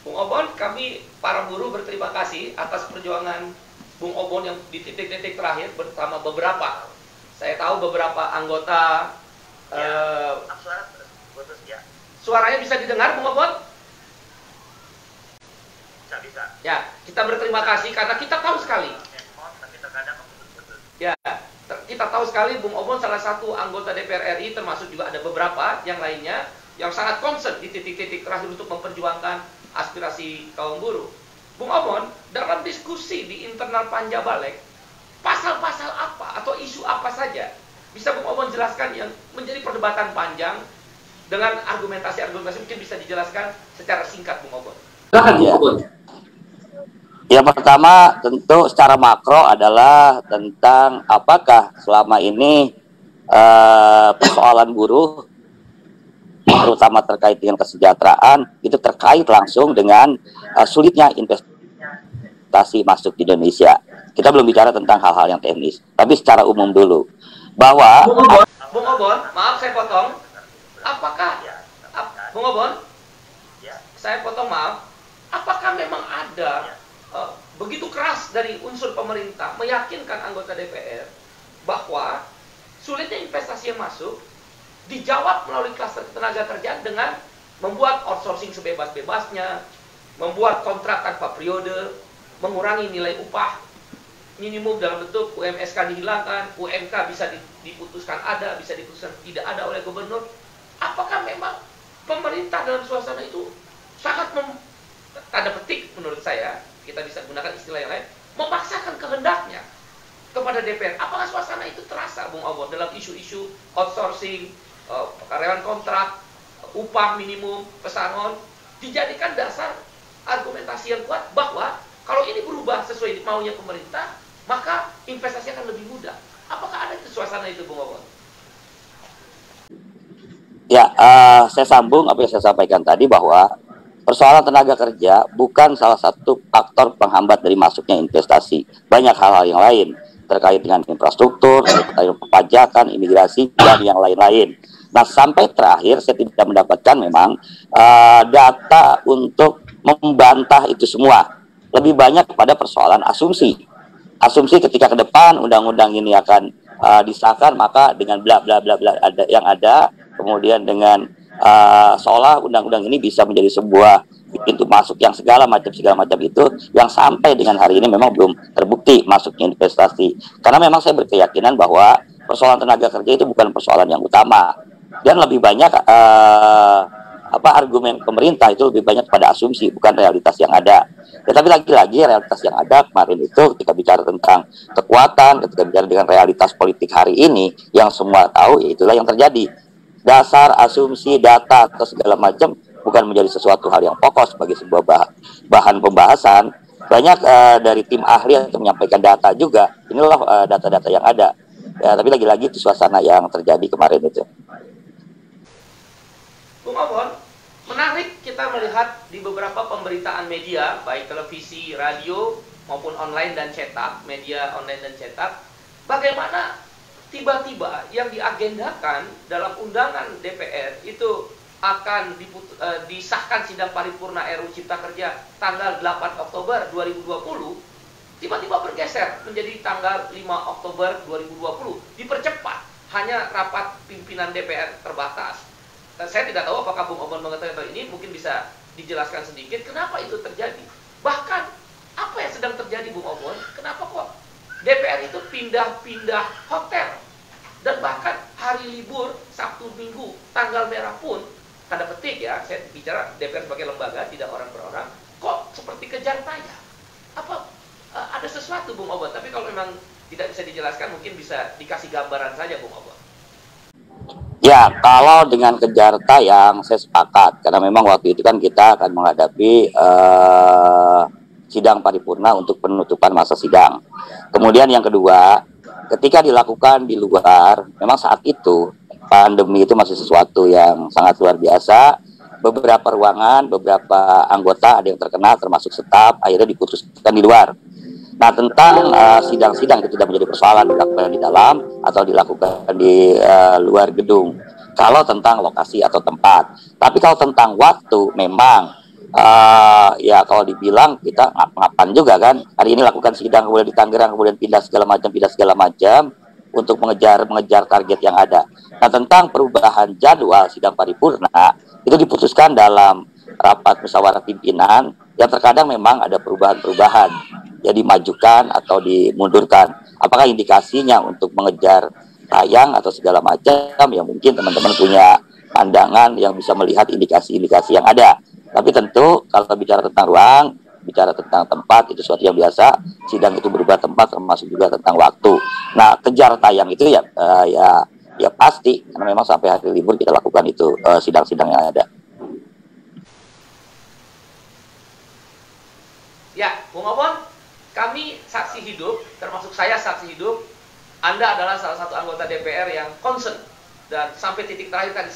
[SPEAKER 2] Bung Obon, kami para buruh berterima kasih atas perjuangan Bung Obon yang di titik-titik terakhir bersama beberapa. Saya tahu beberapa anggota. Suaranya bisa didengar, Bung Obon? Bisa. Ya, kita berterima kasih karena kita tahu sekali. Ya, kita tahu sekali Bung Obon salah satu anggota DPR RI, termasuk juga ada beberapa yang lainnya yang sangat concern di titik-titik terakhir untuk memperjuangkan aspirasi kaum buruh. Bung Obon, dalam diskusi di internal Panja Balek, pasal-pasal apa atau isu apa saja bisa Bung Obon jelaskan yang menjadi perdebatan panjang? Dengan argumentasi-argumentasi mungkin bisa dijelaskan secara singkat, Bung Obon.
[SPEAKER 3] Silakan, Bung Obon.
[SPEAKER 4] Yang pertama tentu secara makro adalah tentang apakah selama ini persoalan buruh, terutama terkait dengan kesejahteraan, itu terkait langsung dengan sulitnya investasi masuk di Indonesia. Kita belum bicara tentang hal-hal yang teknis, tapi secara umum dulu. Bahwa
[SPEAKER 2] Bung Obon, maaf saya potong. Apakah, Bung Obon, saya potong maaf, apakah memang ada begitu keras dari unsur pemerintah meyakinkan anggota DPR bahwa sulitnya investasi yang masuk dijawab melalui klaster tenaga kerjaan dengan membuat outsourcing sebebas-bebasnya, membuat kontrak tanpa periode, mengurangi nilai upah minimum dalam bentuk UMSK dihilangkan, UMK bisa diputuskan ada, bisa diputuskan tidak ada oleh gubernur. Apakah memang pemerintah dalam suasana itu sangat tanda petik menurut saya, kita bisa gunakan istilah yang lain, memaksakan kehendaknya kepada DPR? Apakah suasana itu terasa, Bung Obon, dalam isu-isu outsourcing, karyawan kontrak, upah minimum, pesangon, dijadikan dasar argumentasi yang kuat bahwa kalau ini berubah sesuai maunya pemerintah, maka investasi akan lebih mudah. Apakah ada suasana itu, Bung Obon?
[SPEAKER 4] Ya, saya sambung apa yang saya sampaikan tadi bahwa persoalan tenaga kerja bukan salah satu faktor penghambat dari masuknya investasi. Banyak hal-hal yang lain terkait dengan infrastruktur, terkait dengan perpajakan, imigrasi, dan yang lain-lain. Nah, sampai terakhir saya tidak mendapatkan memang data untuk membantah itu semua. Lebih banyak pada persoalan asumsi. Asumsi ketika ke depan undang-undang ini akan disahkan, maka dengan bla bla bla bla ada yang ada, kemudian dengan seolah undang-undang ini bisa menjadi sebuah pintu masuk yang segala macam itu yang sampai dengan hari ini memang belum terbukti masuknya investasi. Karena memang saya berkeyakinan bahwa persoalan tenaga kerja itu bukan persoalan yang utama, dan lebih banyak argumen pemerintah itu lebih banyak pada asumsi, bukan realitas yang ada. Tetapi lagi-lagi realitas yang ada kemarin itu ketika bicara tentang kekuatan, ketika bicara dengan realitas politik hari ini yang semua tahu, ya itulah yang terjadi. Dasar asumsi, data atau segala macam bukan menjadi sesuatu hal yang pokok sebagai sebuah bahan pembahasan. Banyak dari tim ahli yang menyampaikan data juga. Inilah data-data yang ada. Ya, tapi lagi-lagi itu suasana yang terjadi kemarin itu.
[SPEAKER 2] Bung Obon, menarik kita melihat di beberapa pemberitaan media, baik televisi, radio, maupun online dan cetak, media online dan cetak, bagaimana tiba-tiba yang diagendakan dalam undangan DPR itu akan disahkan sidang paripurna RUU Cipta Kerja tanggal 8 Oktober 2020, tiba-tiba bergeser menjadi tanggal 5 Oktober 2020, dipercepat, hanya rapat pimpinan DPR terbatas. Saya tidak tahu apakah Bung Obon mengetahui ini, mungkin bisa dijelaskan sedikit kenapa itu terjadi. Bahkan apa yang sedang terjadi, Bung Obon? Kenapa kok DPR itu pindah-pindah hotel, dan bahkan hari libur Sabtu Minggu tanggal merah pun, tanda petik ya, saya bicara DPR sebagai lembaga, tidak orang per orang, kok seperti kejar tayang? Apa ada sesuatu, Bung Obon? Tapi kalau memang tidak bisa dijelaskan, mungkin bisa dikasih gambaran saja, Bung Obon.
[SPEAKER 4] Ya, kalau dengan kejar tayang saya sepakat, karena memang waktu itu kan kita akan menghadapi sidang paripurna untuk penutupan masa sidang. Kemudian yang kedua, ketika dilakukan di luar, memang saat itu pandemi itu masih sesuatu yang sangat luar biasa. Beberapa ruangan, beberapa anggota ada yang terkena, termasuk staf, akhirnya diputuskan di luar. Nah, tentang sidang-sidang itu tidak menjadi persoalan dilakukan di dalam atau dilakukan di luar gedung. Kalau tentang lokasi atau tempat, tapi kalau tentang waktu, memang ya kalau dibilang kita ngap-ngapan juga kan. Hari ini lakukan sidang, kemudian di Tangerang, kemudian pindah segala macam untuk mengejar target yang ada. Nah, tentang perubahan jadwal sidang paripurna itu diputuskan dalam rapat musyawarah pimpinan yang terkadang memang ada perubahan-perubahan, ya dimajukan atau dimundurkan. Apakah indikasinya untuk mengejar tayang atau segala macam, ya mungkin teman-teman punya pandangan yang bisa melihat indikasi-indikasi yang ada. Tapi tentu kalau bicara tentang ruang, bicara tentang tempat, itu sesuatu yang biasa. Sidang itu berubah tempat, termasuk juga tentang waktu. Nah, kejar tayang itu ya pasti, karena memang sampai hari libur kita lakukan itu sidang-sidang yang ada.
[SPEAKER 2] Ya, Bung Obon, kami saksi hidup, termasuk saya saksi hidup. Anda adalah salah satu anggota DPR yang concern, dan sampai titik terakhir tadi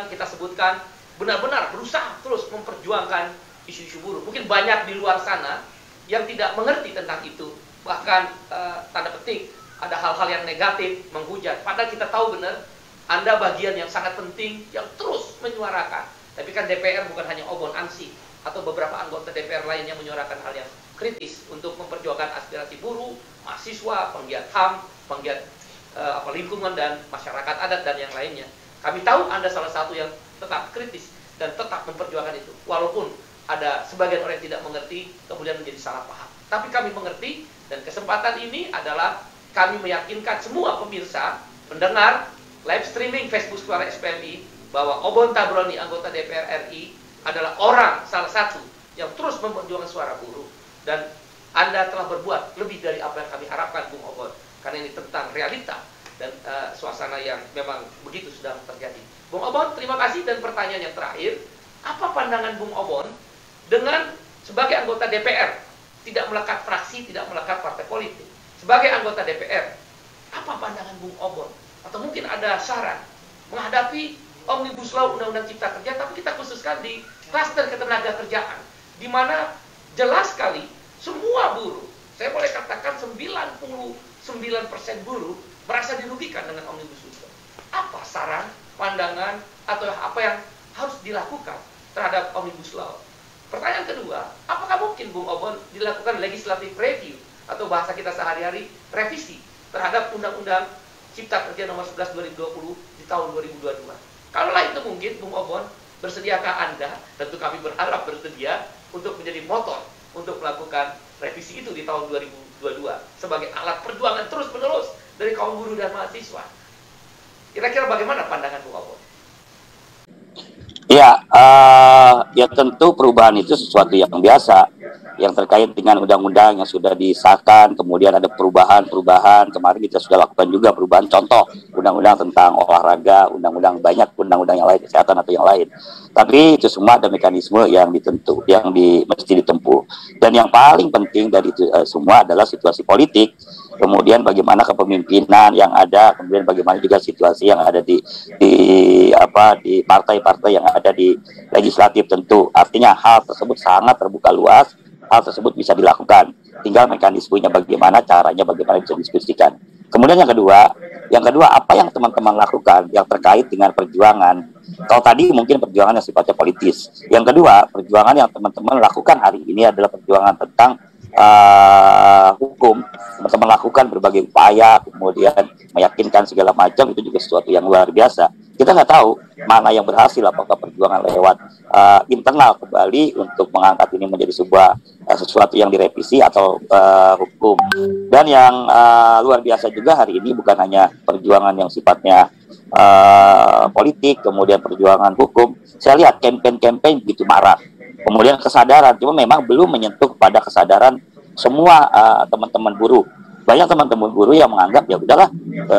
[SPEAKER 2] kita sebutkan benar-benar berusaha terus memperjuangkan isu-isu buruh. Mungkin banyak di luar sana yang tidak mengerti tentang itu, bahkan tanda petik ada hal-hal yang negatif, menghujat. Padahal kita tahu benar Anda bagian yang sangat penting yang terus menyuarakan. Tapi kan DPR bukan hanya Obon, Ansi atau beberapa anggota DPR lain yang menyuarakan hal yang kritis untuk memperjuangkan aspirasi buruh, mahasiswa, penggiat HAM, penggiat lingkungan dan masyarakat adat dan yang lainnya. Kami tahu Anda salah satu yang tetap kritis dan tetap memperjuangkan itu, walaupun ada sebagian orang yang tidak mengerti kemudian menjadi salah paham. Tapi kami mengerti, dan kesempatan ini adalah kami meyakinkan semua pemirsa, pendengar live streaming Facebook Suara SPMI bahwa Obon Tabroni, anggota DPR RI, adalah orang salah satu yang terus memperjuangkan suara buruh, dan Anda telah berbuat lebih dari apa yang kami harapkan, Bung Obon, karena ini tentang realita dan suasana yang memang begitu sedang terjadi. Bung Obon, terima kasih. Dan pertanyaan yang terakhir, apa pandangan Bung Obon dengan sebagai anggota DPR, tidak melekat fraksi, tidak melekat partai politik, sebagai anggota DPR, apa Apa pandangan Bung Obon? Atau mungkin ada saran menghadapi Omnibus Law Undang-Undang Cipta Kerja, tapi kita khususkan di klaster ketenaga kerjaan, di mana jelas sekali semua buruh, saya boleh katakan 99% buruh merasa dirugikan dengan Omnibus Law. Apa saran, pandangan, atau apa yang harus dilakukan terhadap Omnibus Law? Pertanyaan kedua, apakah mungkin Bung Obon dilakukan legislative review atau bahasa kita sehari-hari revisi terhadap Undang-Undang Cipta Kerja nomor 11 2020 di tahun 2022? Kalaulah itu mungkin, Bung Obon, bersediakah Anda, tentu kami berharap bersedia, untuk menjadi motor untuk melakukan revisi itu di tahun 2022 sebagai alat perjuangan terus-menerus dari kaum buruh dan mahasiswa. Kira-kira bagaimana pandangan Bung Obon?
[SPEAKER 4] Ya, ya tentu perubahan itu sesuatu yang biasa, yang terkait dengan undang-undang yang sudah disahkan, kemudian ada perubahan-perubahan, kemarin kita sudah lakukan juga perubahan, contoh undang-undang tentang olahraga, undang-undang banyak, undang-undang yang lain, kesehatan atau yang lain. Tapi itu semua ada mekanisme yang mesti ditempuh. Dan yang paling penting dari itu semua adalah situasi politik, kemudian bagaimana kepemimpinan yang ada, kemudian bagaimana juga situasi yang ada di partai-partai yang ada di legislatif tentu. Artinya hal tersebut sangat terbuka luas, hal tersebut bisa dilakukan. Tinggal mekanismenya bagaimana, caranya bagaimana bisa diskusikan. Kemudian yang kedua apa yang teman-teman lakukan yang terkait dengan perjuangan. Kalau tadi mungkin perjuangan yang sifatnya politis. Yang kedua, perjuangan yang teman-teman lakukan hari ini adalah perjuangan tentang hukum. Teman-teman lakukan berbagai upaya, kemudian meyakinkan segala macam, itu juga sesuatu yang luar biasa. Kita nggak tahu mana yang berhasil, apakah perjuangan lewat internal kembali untuk mengangkat ini menjadi sesuatu yang direvisi atau hukum. Dan yang luar biasa juga hari ini bukan hanya perjuangan yang sifatnya politik, kemudian perjuangan hukum. Saya lihat campaign begitu marak. Kemudian kesadaran, cuma memang belum menyentuh pada kesadaran semua teman-teman buruh. Banyak teman-teman buruh yang menganggap ya udahlah,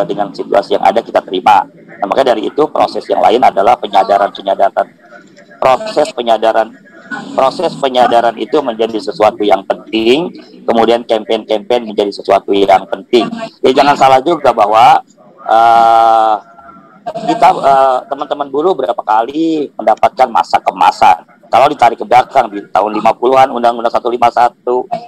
[SPEAKER 4] dengan situasi yang ada kita terima. Nah, maka dari itu proses yang lain adalah penyadaran. Proses penyadaran itu menjadi sesuatu yang penting. Kemudian campaign menjadi sesuatu yang penting. Ya jangan salah juga bahwa kita teman-teman buruh berapa kali mendapatkan masa kemasan. Kalau ditarik ke belakang di tahun 50-an Undang-Undang 151,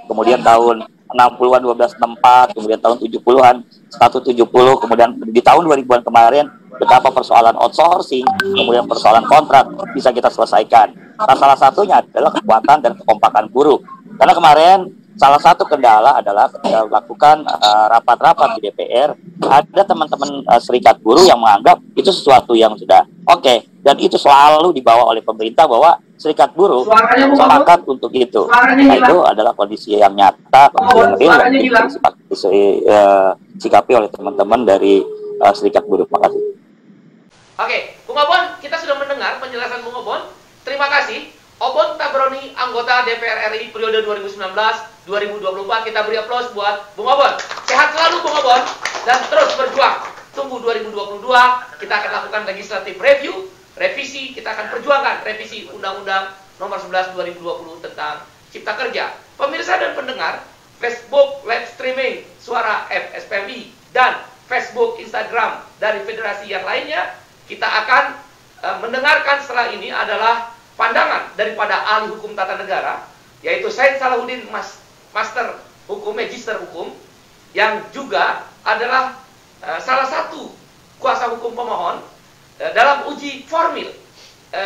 [SPEAKER 4] kemudian tahun 60-an 1264, kemudian tahun 70-an 170, kemudian di tahun 2000-an kemarin betapa persoalan outsourcing, kemudian persoalan kontrak bisa kita selesaikan. Nah, salah satunya adalah kekuatan dan kekompakan buruh. Karena kemarin salah satu kendala adalah ketika melakukan rapat-rapat di DPR, ada teman-teman serikat buruh yang menganggap itu sesuatu yang sudah oke, dan itu selalu dibawa oleh pemerintah bahwa serikat buruh sepakat untuk itu. Nah, itu adalah kondisi yang nyata, kondisi yang real, yang disikapi oleh teman-teman dari serikat buruh. Terima kasih.
[SPEAKER 2] Oke, Bung Obon, kita sudah mendengar penjelasan Bung Obon. Terima kasih. Obon Tabroni, anggota DPR RI periode 2019-2024. Kita beri aplaus buat Bung Obon. Sehat selalu Bung Obon, dan terus berjuang. Tunggu 2022, kita akan lakukan legislative review, revisi, kita akan perjuangkan revisi Undang-Undang nomor 11 2020 tentang Cipta Kerja. Pemirsa dan pendengar, Facebook live streaming Suara FSPMI dan Facebook, Instagram dari federasi yang lainnya, kita akan mendengarkan setelah ini adalah pandangan daripada ahli hukum tata negara, yaitu Said Salahuddin, Master Hukum, Magister Hukum, yang juga adalah salah satu kuasa hukum pemohon dalam uji formil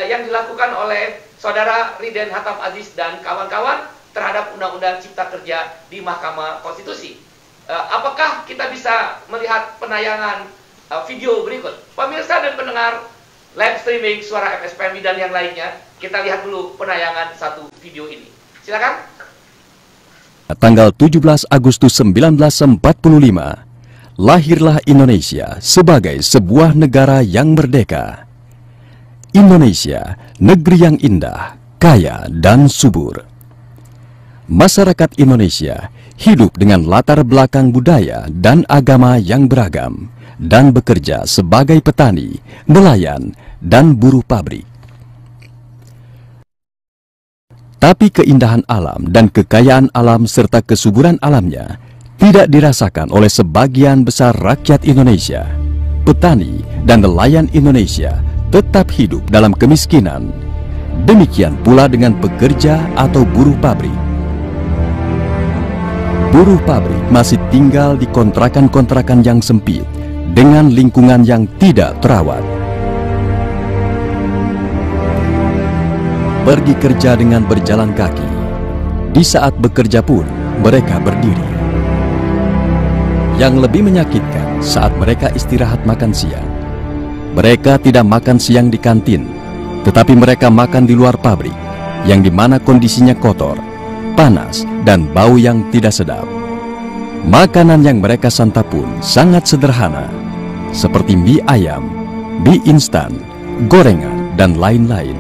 [SPEAKER 2] yang dilakukan oleh Saudara Riden Hatam Aziz dan kawan-kawan terhadap Undang-Undang Cipta Kerja di Mahkamah Konstitusi. Apakah kita bisa melihat penayangan video berikut? Pemirsa dan pendengar live streaming Suara FSPMI dan yang lainnya, kita lihat dulu penayangan satu video ini. Silakan.
[SPEAKER 5] Tanggal 17 Agustus 1945, lahirlah Indonesia sebagai sebuah negara yang merdeka. Indonesia, negeri yang indah, kaya, dan subur. Masyarakat Indonesia hidup dengan latar belakang budaya dan agama yang beragam, dan bekerja sebagai petani, nelayan, dan buruh pabrik. Tapi keindahan alam dan kekayaan alam serta kesuburan alamnya tidak dirasakan oleh sebagian besar rakyat Indonesia. Petani dan nelayan Indonesia tetap hidup dalam kemiskinan. Demikian pula dengan pekerja atau buruh pabrik. Buruh pabrik masih tinggal di kontrakan-kontrakan yang sempit dengan lingkungan yang tidak terawat. Pergi kerja dengan berjalan kaki. Di saat bekerja pun mereka berdiri. Yang lebih menyakitkan saat mereka istirahat makan siang. Mereka tidak makan siang di kantin, tetapi mereka makan di luar pabrik, yang dimana kondisinya kotor, panas, dan bau yang tidak sedap. Makanan yang mereka santap pun sangat sederhana, seperti mie ayam, mie instan, gorengan, dan lain-lain.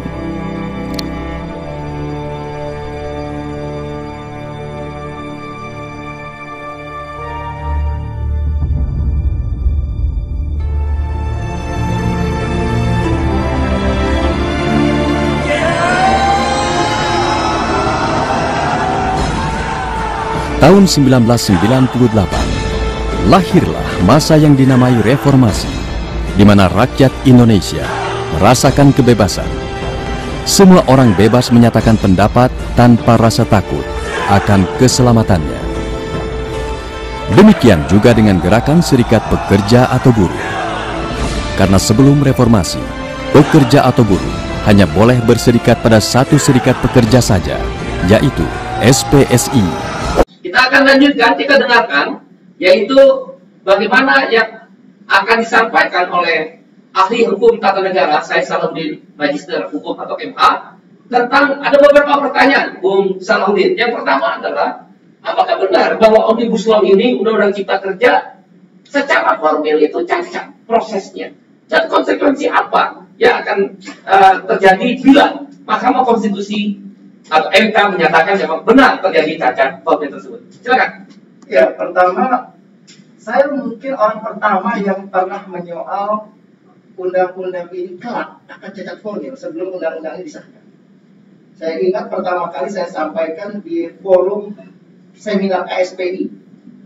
[SPEAKER 5] Tahun 1998, lahirlah masa yang dinamai reformasi, di mana rakyat Indonesia merasakan kebebasan. Semua orang bebas menyatakan pendapat tanpa rasa takut akan keselamatannya. Demikian juga dengan gerakan serikat pekerja atau buruh. Karena sebelum reformasi, pekerja atau buruh hanya boleh berserikat pada satu serikat pekerja saja, yaitu SPSI.
[SPEAKER 2] Kita akan lanjutkan, kita dengarkan, yaitu bagaimana yang akan disampaikan oleh ahli hukum tata negara, saya Salahuddin, Magister Hukum atau MA, tentang ada beberapa pertanyaan, Bung Salahuddin. Yang pertama adalah, apakah benar bahwa Omnibus Law ini, Undang-Undang Cipta Kerja, secara formil itu cacat prosesnya? Dan konsekuensi apa yang akan terjadi bila Mahkamah Konstitusi atau MK menyatakan memang benar terjadi cacat formil tersebut? Silakan.
[SPEAKER 6] Ya, pertama, saya mungkin orang pertama yang pernah menyoal undang-undang ini kelak akan cacat formil sebelum undang-undang ini disahkan. Saya ingat pertama kali saya sampaikan di forum seminar KSPI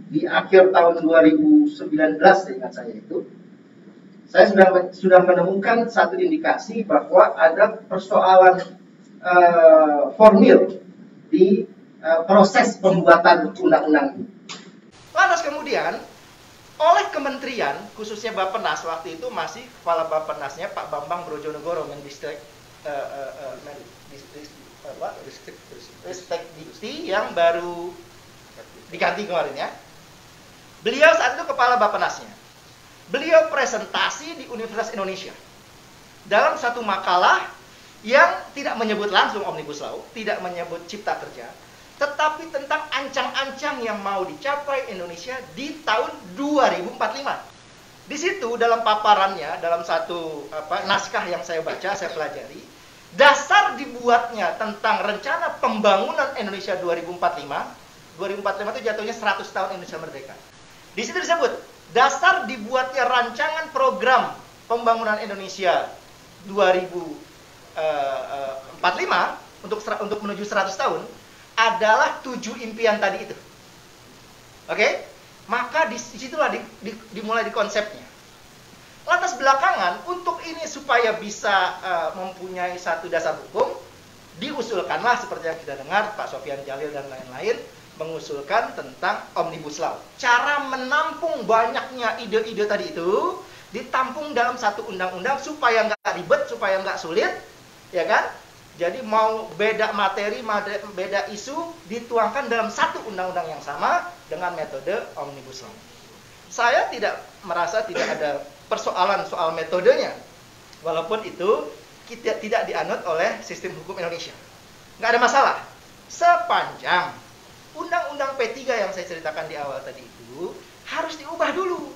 [SPEAKER 6] di akhir tahun 2019, ingat saya itu. Saya sudah menemukan satu indikasi bahwa ada persoalan formil di proses pembuatan undang-undang ini.
[SPEAKER 7] Lantas kemudian oleh kementerian, khususnya Bappenas waktu itu masih kepala Bappenasnya Pak Bambang Brojonegoro, Mendikbud Dikti yang baru diganti kemarin ya. Beliau saat itu kepala Bappenasnya. Beliau presentasi di Universitas Indonesia dalam satu makalah yang tidak menyebut langsung Omnibus Law, tidak menyebut Cipta Kerja, tetapi tentang ancang-ancang yang mau dicapai Indonesia di tahun 2045. Di situ dalam paparannya, dalam satu naskah yang saya baca, saya pelajari, dasar dibuatnya tentang rencana pembangunan Indonesia 2045. 2045 itu jatuhnya 100 tahun Indonesia merdeka. Di situ disebut, dasar dibuatnya rancangan program pembangunan Indonesia 2045 untuk menuju 100 tahun adalah 7 impian tadi itu. Oke? Maka disitulah dimulai di konsepnya. Lantas belakangan untuk ini supaya bisa mempunyai satu dasar hukum, diusulkanlah seperti yang kita dengar Pak Sofyan Jalil dan lain-lain mengusulkan tentang Omnibus Law. Cara menampung banyaknya ide-ide tadi itu ditampung dalam satu undang-undang supaya nggak ribet, supaya nggak sulit. Ya kan? Jadi mau beda materi, beda isu dituangkan dalam satu undang-undang yang sama dengan metode Omnibus Law. Saya tidak merasa tidak ada persoalan soal metodenya, walaupun itu tidak dianut oleh sistem hukum Indonesia. Nggak ada masalah, sepanjang Undang-Undang P3 yang saya ceritakan di awal tadi itu harus diubah dulu.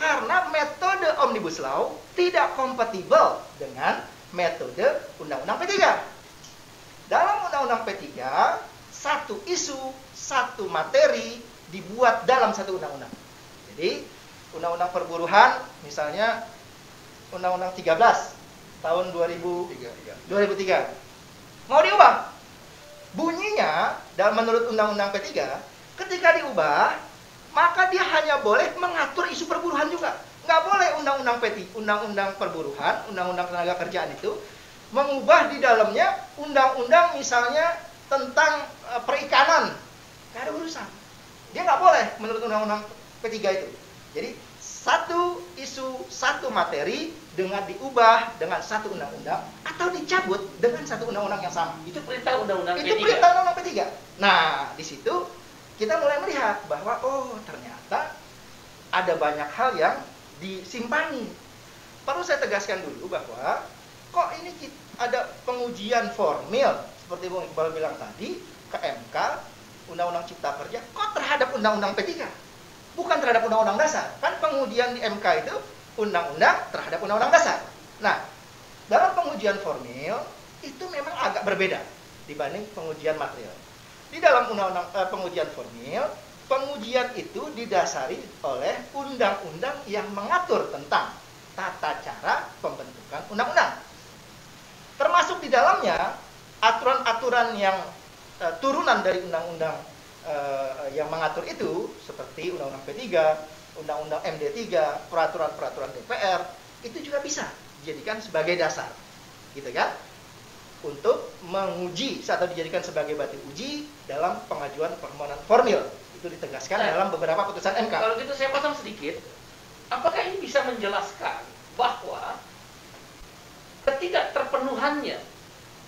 [SPEAKER 7] Karena metode Omnibus Law tidak kompatibel dengan metode Undang-Undang P3. Dalam Undang-Undang P3, satu isu, satu materi dibuat dalam satu undang-undang. Jadi, Undang-Undang Perburuhan, misalnya Undang-Undang 13 tahun 2003. Mau diubah. Bunyinya, menurut Undang-Undang P3, Ketika diubah, maka dia hanya boleh mengatur isu perburuhan juga. Nggak boleh undang-undang undang-undang perburuhan, undang-undang tenaga kerjaan itu mengubah di dalamnya undang-undang misalnya tentang perikanan. Nggak ada urusan. Dia nggak boleh menurut undang-undang P3 itu. Jadi satu isu, satu materi dengan diubah dengan satu undang-undang atau dicabut dengan satu undang-undang yang sama.
[SPEAKER 2] Itu perintah undang-undang P3.
[SPEAKER 7] Itu perintah undang-undang P3. Nah, di situ kita mulai melihat bahwa oh ternyata ada banyak hal yang disimpangi. Perlu saya tegaskan dulu bahwa kok ini ada pengujian formil seperti Bung Iqbal bilang tadi ke MK Undang-Undang Cipta Kerja kok terhadap Undang-Undang P3, bukan terhadap Undang-Undang Dasar. Kan pengujian di MK itu undang-undang terhadap Undang-Undang Dasar. Nah, dalam pengujian formil itu memang agak berbeda dibanding pengujian material. Di dalam undang-undang pengujian formil, pengujian itu didasari oleh undang-undang yang mengatur tentang tata cara pembentukan undang-undang. Termasuk di dalamnya aturan-aturan yang turunan dari undang-undang yang mengatur itu seperti Undang-Undang P3, Undang-Undang MD3, peraturan-peraturan DPR itu juga bisa dijadikan sebagai dasar, gitu kan? Untuk menguji atau dijadikan sebagai batu uji dalam pengajuan permohonan formil. Itu ditegaskan dalam beberapa putusan MK.
[SPEAKER 2] Kalau gitu saya potong sedikit, apakah ini bisa menjelaskan bahwa ketidakterpenuhannya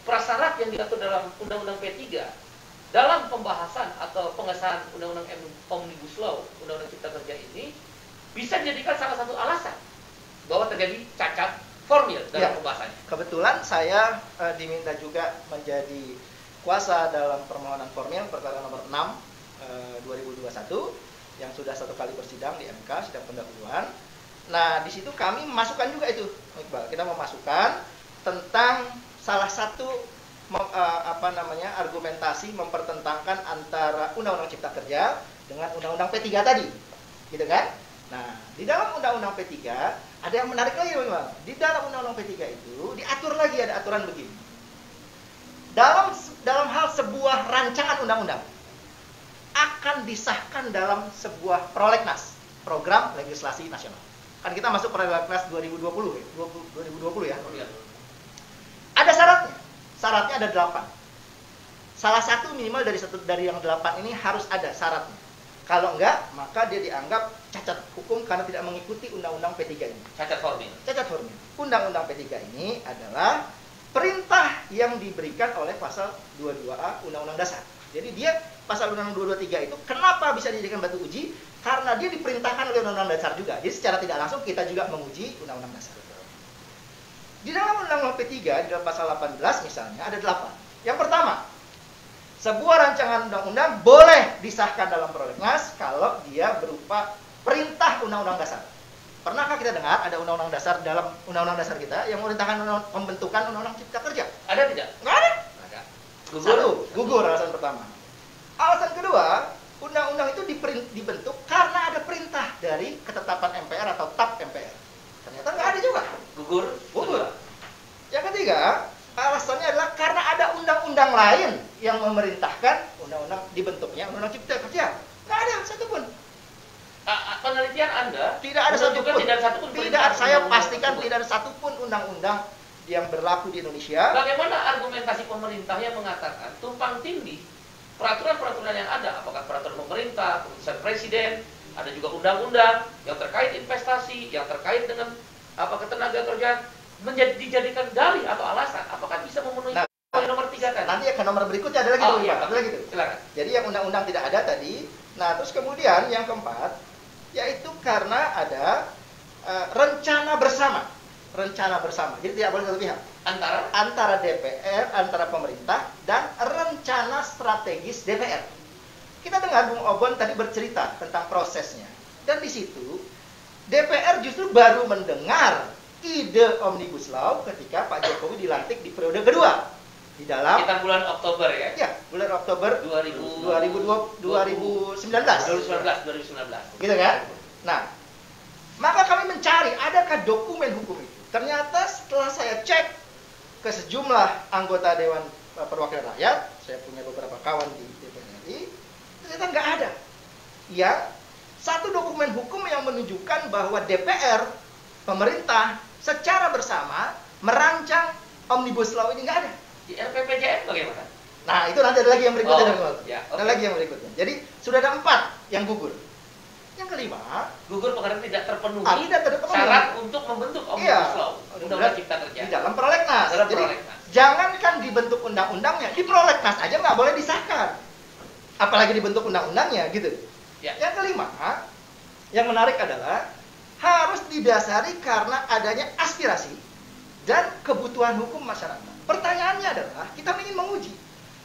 [SPEAKER 2] prasyarat yang diatur dalam Undang-Undang P3 dalam pembahasan atau pengesahan Undang-Undang Omnibus Law, Undang-Undang Cipta Kerja ini bisa dijadikan salah satu alasan bahwa terjadi cacat formil dalam pembahasannya.
[SPEAKER 7] Kebetulan saya diminta juga menjadi kuasa dalam permohonan formil perkara nomor 6 2021 yang sudah satu kali bersidang di MK, sidang pendahuluan. Nah, di situ kami memasukkan juga itu, Iqbal. Kita memasukkan tentang salah satu argumentasi mempertentangkan antara Undang-Undang Cipta Kerja dengan Undang-Undang P3 tadi, gitu kan? Nah, di dalam Undang-Undang P3 ada yang menarik lagi, Bang. Di dalam Undang-Undang P3 itu diatur lagi, ada aturan begini. Dalam hal sebuah rancangan undang-undang akan disahkan dalam sebuah prolegnas, program legislasi nasional. Kan kita masuk prolegnas 2020 ya. Ada syaratnya. Syaratnya ada 8. Salah satu minimal dari yang 8 ini harus ada syaratnya. Kalau enggak, maka dia dianggap cacat hukum karena tidak mengikuti Undang-Undang P3 ini.
[SPEAKER 2] Cacat formil.
[SPEAKER 7] Cacat formil. Undang-Undang P3 ini adalah perintah yang diberikan oleh pasal 22A Undang-Undang Dasar. Jadi dia pasal Undang-Undang 223 itu kenapa bisa dijadikan batu uji? Karena dia diperintahkan oleh Undang-Undang Dasar juga. Jadi secara tidak langsung kita juga menguji Undang-Undang Dasar. Di dalam Undang-Undang P3, di dalam pasal 18 misalnya, ada 8. Yang pertama, sebuah rancangan undang-undang boleh disahkan dalam prolegnas kalau dia berupa perintah Undang-Undang Dasar. Pernahkah kita dengar ada Undang-Undang Dasar dalam Undang-Undang Dasar kita yang memerintahkan pembentukan Undang-Undang Cipta Kerja?
[SPEAKER 2] Ada tidak?
[SPEAKER 7] Nggak ada.
[SPEAKER 2] Ada.
[SPEAKER 7] Satu, gugur alasan pertama. Alasan kedua, undang-undang itu dibentuk karena ada perintah dari ketetapan MPR atau TAP MPR. Ternyata nggak ada juga.
[SPEAKER 2] Gugur.
[SPEAKER 7] Yang ketiga, alasannya adalah karena ada undang-undang lain yang memerintahkan undang-undang dibentuknya Undang-Undang Cipta Kerja. Nggak ada satupun.
[SPEAKER 2] Penelitian Anda
[SPEAKER 7] Tidak ada satupun.
[SPEAKER 2] Tidak ada satupun.
[SPEAKER 7] Saya pastikan tidak ada satupun undang-undang yang berlaku di Indonesia.
[SPEAKER 2] Bagaimana argumentasi pemerintah yang mengatakan tumpang tindih peraturan-peraturan yang ada, apakah peraturan pemerintah, keputusan presiden, ada juga undang-undang yang terkait investasi, yang terkait dengan ketenaga kerjaan, dijadikan dalih atau alasan, apakah bisa memenuhi poin nomor 3 tadi?
[SPEAKER 7] Nanti ke nomor berikutnya ada lagi tuh, Pak. Ada lagi tuh.
[SPEAKER 2] Silakan.
[SPEAKER 7] Jadi yang undang-undang tidak ada tadi. Nah, terus kemudian yang keempat, yaitu karena ada rencana bersama. Rencana bersama. Jadi tidak boleh satu pihak. Antara DPR, antara pemerintah, dan rencana strategis DPR. Kita dengar Bung Obon tadi bercerita tentang prosesnya. Dan di situ, DPR justru baru mendengar ide Omnibus Law ketika Pak Jokowi dilantik di periode kedua. Di dalam
[SPEAKER 2] kita bulan Oktober ya?
[SPEAKER 7] Ya, bulan Oktober 2019. Gitu kan? Nah, maka kami mencari adakah dokumen hukum itu. Ternyata setelah saya cek ke sejumlah anggota Dewan Perwakilan Rakyat, saya punya beberapa kawan di DPR RI, ternyata nggak ada ya satu dokumen hukum yang menunjukkan bahwa DPR, pemerintah secara bersama merancang Omnibus Law ini nggak ada.
[SPEAKER 2] Di RPPJM bagaimana?
[SPEAKER 7] Nah, itu nanti ada lagi yang berikutnya.
[SPEAKER 2] Ya,
[SPEAKER 7] Ada lagi yang berikutnya. Jadi sudah ada 4 yang gugur. Yang kelima,
[SPEAKER 2] gugur karena tidak terpenuhi
[SPEAKER 7] tidak terpenuhi
[SPEAKER 2] syarat untuk membentuk Omnibus Law, Undang-Undang Cipta Kerja.
[SPEAKER 7] Di dalam prolegnas.
[SPEAKER 2] Dalam
[SPEAKER 7] Jadi
[SPEAKER 2] prolegnas.
[SPEAKER 7] jangankan dibentuk undang-undangnya, di prolegnas aja nggak boleh disahkan. Apalagi dibentuk undang-undangnya gitu.
[SPEAKER 2] Ya.
[SPEAKER 7] Yang kelima, yang menarik adalah harus didasari karena adanya aspirasi dan kebutuhan hukum masyarakat. Pertanyaannya adalah, kita ingin menguji,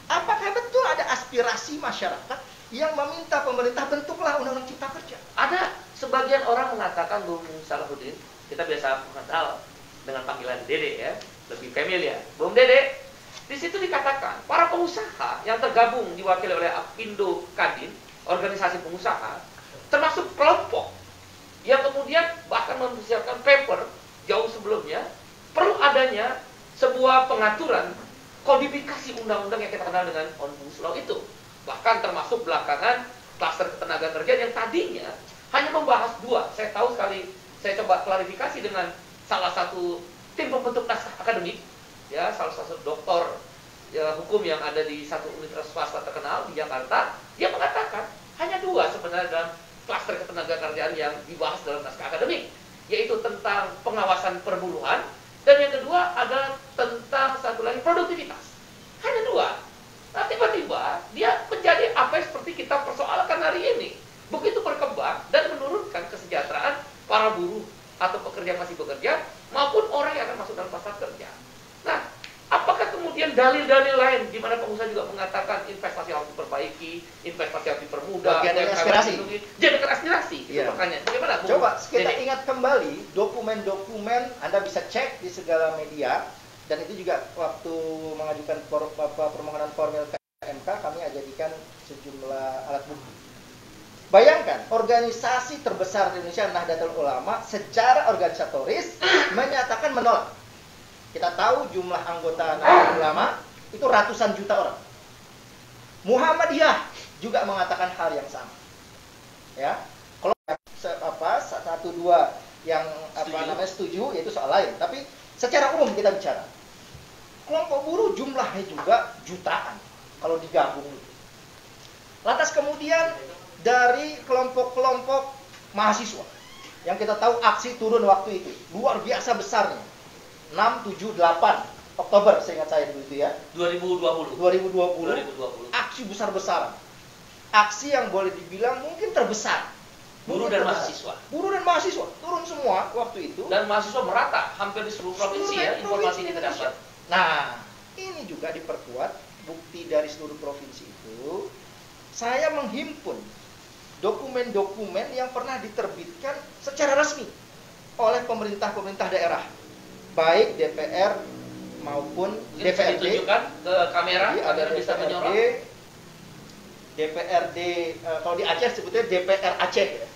[SPEAKER 7] apakah betul ada aspirasi masyarakat yang meminta pemerintah bentuklah Undang-Undang Cipta Kerja?
[SPEAKER 2] Ada sebagian orang mengatakan, Bung Salahuddin, kita biasa mengenal dengan panggilan Dede ya, lebih familiar. Bung Dede, di situ dikatakan para pengusaha yang tergabung diwakili oleh Apindo Kadin, organisasi pengusaha, termasuk kelompok yang kemudian bahkan mempersiapkan paper jauh sebelumnya, perlu adanya sebuah pengaturan kodifikasi undang-undang yang kita kenal dengan Omnibus Law itu. Bahkan termasuk belakangan klaster ketenagakerjaan yang tadinya hanya membahas 2. Saya tahu sekali, saya coba klarifikasi dengan salah satu tim pembentuk naskah akademik, ya, salah satu doktor ya, hukum yang ada di satu universitas swasta terkenal di Jakarta. Dia mengatakan hanya 2 sebenarnya dalam klaster ketenagakerjaan yang dibahas dalam naskah akademik, yaitu tentang pengawasan perburuhan, dan yang kedua adalah tentang satu lagi produktivitas. Hanya 2. Nah, tiba-tiba dia menjadi apa yang seperti kita persoalkan hari ini. Begitu berkembang dan menurunkan kesejahteraan para buruh atau pekerja yang masih bekerja maupun orang yang akan masuk dalam pasar kerja. Nah, apakah kemudian dalil-dalil lain di mana pengusaha juga mengatakan investasi harus diperbaiki, investasi harus dipermudah,
[SPEAKER 7] bagian dari aspirasi.
[SPEAKER 2] Jadikan aspirasi. Itu
[SPEAKER 7] Iya.
[SPEAKER 2] pertanyaan. Bagaimana? Bung
[SPEAKER 7] Coba kita
[SPEAKER 2] Dede?
[SPEAKER 7] ingat kembali dokumen-dokumen, Anda bisa cek di segala media, dan itu juga waktu mengajukan permohonan formil ke MK, kami jadikan sejumlah alat bukti. Bayangkan, organisasi terbesar di Indonesia, Nahdlatul Ulama, secara organisatoris menyatakan menolak. Kita tahu jumlah anggota Nahdlatul Ulama itu ratusan juta orang. Muhammadiyah juga mengatakan hal yang sama. Ya, kalau 1-2 yang setuju, yaitu soal lain. Tapi secara umum kita bicara, kelompok buruh jumlahnya juga jutaan kalau digabung. Lantas kemudian dari kelompok-kelompok mahasiswa yang kita tahu aksi turun waktu itu luar biasa besarnya, 6, 7, 8 Oktober seingat saya dulu itu ya, 2020 aksi besar-besaran, aksi yang boleh dibilang mungkin terbesar.
[SPEAKER 2] Buruh dan mahasiswa.
[SPEAKER 7] Buruh dan mahasiswa turun semua waktu itu.
[SPEAKER 2] Dan mahasiswa merata hampir di seluruh provinsi ya, informasi kita dapat.
[SPEAKER 7] Nah, ini juga diperkuat bukti dari seluruh provinsi itu. Saya menghimpun dokumen-dokumen yang pernah diterbitkan secara resmi oleh pemerintah-pemerintah daerah, baik DPR maupun DPRD.
[SPEAKER 2] Ditunjukkan ke kamera,
[SPEAKER 7] Ada
[SPEAKER 2] bisa menyorot.
[SPEAKER 7] DPRD, kalau di Aceh sebutnya DPR Aceh.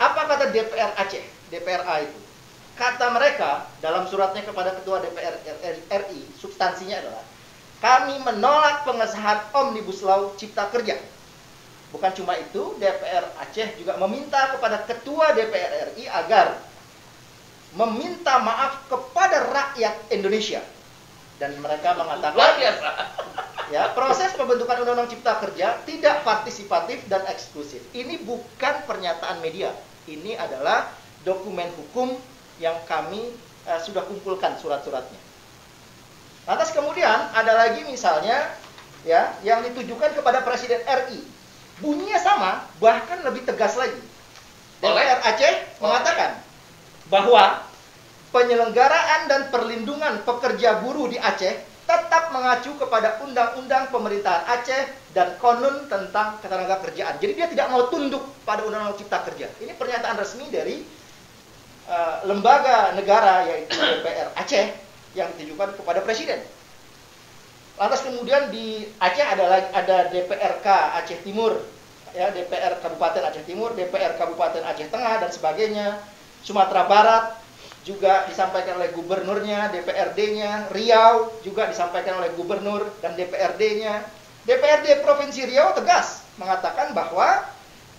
[SPEAKER 7] Apa kata DPR Aceh? DPRA itu. Kata mereka dalam suratnya kepada Ketua DPR RI, substansinya adalah, kami menolak pengesahan Omnibus Law Cipta Kerja. Bukan cuma itu, DPR Aceh juga meminta kepada Ketua DPR RI agar meminta maaf kepada rakyat Indonesia. Dan mereka mengatakan,
[SPEAKER 2] luar biasa.
[SPEAKER 7] Ya, proses pembentukan Undang-Undang Cipta Kerja tidak partisipatif dan eksklusif. Ini bukan pernyataan media. Ini adalah dokumen hukum yang kami sudah kumpulkan surat-suratnya. Lantas kemudian ada lagi misalnya ya yang ditujukan kepada Presiden RI. Bunyinya sama, bahkan lebih tegas lagi. DPR Aceh mengatakan bahwa penyelenggaraan dan perlindungan pekerja buruh di Aceh tetap mengacu kepada Undang-Undang Pemerintahan Aceh dan Konun tentang Ketenagakerjaan. Jadi dia tidak mau tunduk pada Undang-Undang Cipta Kerja. Ini pernyataan resmi dari lembaga negara yaitu DPR Aceh yang ditujukan kepada Presiden. Lantas kemudian di Aceh ada DPRK Aceh Timur, ya, DPR Kabupaten Aceh Timur, DPR Kabupaten Aceh Tengah dan sebagainya. Sumatera Barat juga disampaikan oleh gubernurnya, DPRD-nya. Riau juga disampaikan oleh gubernur dan DPRD-nya. DPRD Provinsi Riau tegas mengatakan bahwa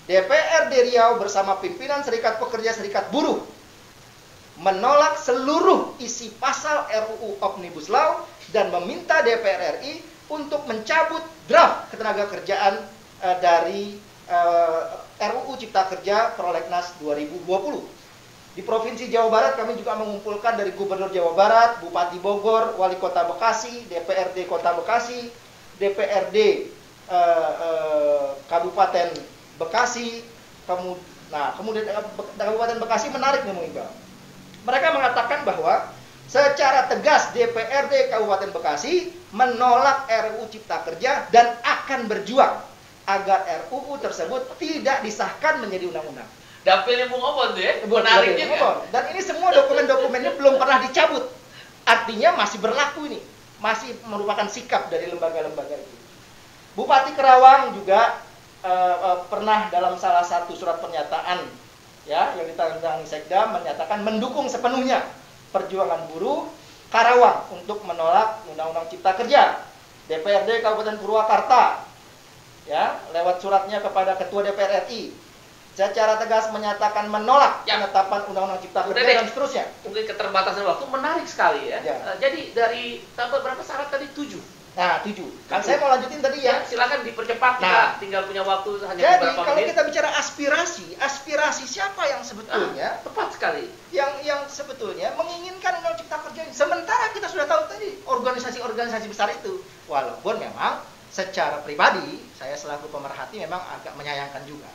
[SPEAKER 7] DPRD Riau bersama pimpinan Serikat Pekerja Serikat Buruh menolak seluruh isi pasal RUU Omnibus Law dan meminta DPR RI untuk mencabut draft ketenagakerjaan dari RUU Cipta Kerja Prolegnas 2020. Di Provinsi Jawa Barat kami juga mengumpulkan dari Gubernur Jawa Barat, Bupati Bogor, Wali Kota Bekasi, DPRD Kota Bekasi, DPRD Kabupaten Bekasi, kemudian Kabupaten Bekasi menarik nih Bung Iqbal. Mereka mengatakan bahwa secara tegas DPRD Kabupaten Bekasi menolak RUU Cipta Kerja dan akan berjuang agar RUU tersebut tidak disahkan menjadi undang-undang.
[SPEAKER 2] Dapilnya Bung Obon tuh ya, menarik juga.
[SPEAKER 7] Dan ini semua dokumen-dokumennya belum pernah dicabut. Artinya masih berlaku ini, masih merupakan sikap dari lembaga-lembaga itu. Bupati Kerawang juga pernah dalam salah satu surat pernyataan ya yang ditandatangani Sekda menyatakan mendukung sepenuhnya perjuangan buruh Karawang untuk menolak Undang-Undang Cipta Kerja. DPRD Kabupaten Purwakarta ya lewat suratnya kepada Ketua DPR RI secara tegas menyatakan menolak penetapan Undang-Undang Cipta Kerja dan seterusnya.
[SPEAKER 2] Mungkin keterbatasan waktu menarik sekali ya. Jadi dari tambah berapa syarat tadi? 7.
[SPEAKER 7] Nah, 7. Kan saya mau lanjutin tadi ya.
[SPEAKER 2] Silakan dipercepat.
[SPEAKER 7] Nah,
[SPEAKER 2] tinggal punya waktu hanya
[SPEAKER 7] jadi,
[SPEAKER 2] beberapa menit.
[SPEAKER 7] kalau kita bicara aspirasi siapa yang sebetulnya
[SPEAKER 2] tepat sekali.
[SPEAKER 7] Yang sebetulnya menginginkan Undang-Undang Cipta Kerja ini. Sementara kita sudah tahu tadi organisasi-organisasi besar itu. Walaupun memang secara pribadi saya selaku pemerhati memang agak menyayangkan juga.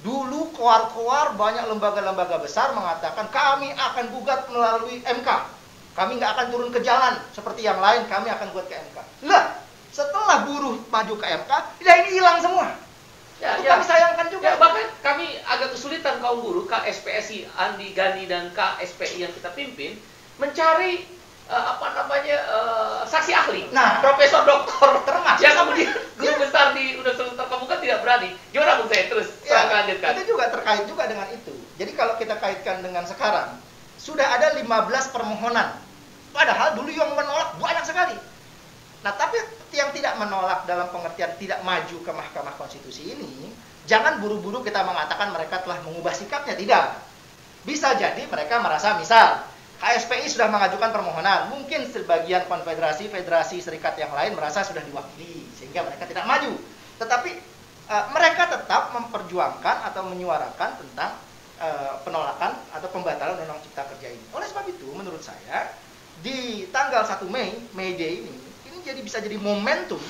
[SPEAKER 7] Dulu koar-koar banyak lembaga-lembaga besar mengatakan kami akan gugat melalui MK. Kami nggak akan turun ke jalan seperti yang lain, kami akan gugat ke MK. Lah, setelah buruh maju ke MK, ya ini hilang semua. Itu kami sayangkan juga.
[SPEAKER 2] Bahkan kami agak kesulitan kaum buruh, KSPSI, Andi Gani dan KSPI yang kita pimpin, mencari saksi ahli, profesor doktor termasuk yang kemudian guru besar di Universitas Terkemuka tidak berani. Gimana Bung saya terus lanjutkan?
[SPEAKER 7] Itu juga terkait juga dengan itu. Jadi kalau kita kaitkan dengan sekarang, sudah ada 15 permohonan. Padahal dulu yang menolak banyak sekali. Nah, tapi yang tidak menolak dalam pengertian tidak maju ke Mahkamah Konstitusi ini, jangan buru-buru kita mengatakan mereka telah mengubah sikapnya, tidak. Bisa jadi mereka merasa misal KSPI sudah mengajukan permohonan, mungkin sebagian konfederasi, federasi, serikat yang lain merasa sudah diwakili, sehingga mereka tidak maju. Tetapi mereka tetap memperjuangkan atau menyuarakan tentang penolakan atau pembatalan Undang-Undang Cipta Kerja ini. Oleh sebab itu, menurut saya, di tanggal 1 Mei, May Day ini bisa jadi momentum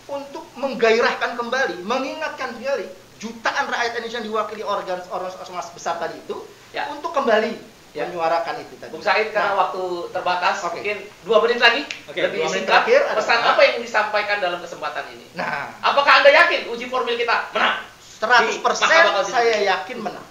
[SPEAKER 7] untuk menggairahkan kembali, mengingatkan kembali jutaan rakyat Indonesia yang diwakili ormas besar tadi itu, untuk kembali menyuarakan itu tadi.
[SPEAKER 2] Bung Said, karena waktu terbatas, mungkin 2 menit lagi, lebih
[SPEAKER 7] 2 menit
[SPEAKER 2] singkat,
[SPEAKER 7] terakhir,
[SPEAKER 2] pesan apa yang disampaikan dalam kesempatan ini?
[SPEAKER 7] Nah,
[SPEAKER 2] apakah Anda yakin uji formil kita menang?
[SPEAKER 7] 100% saya yakin menang.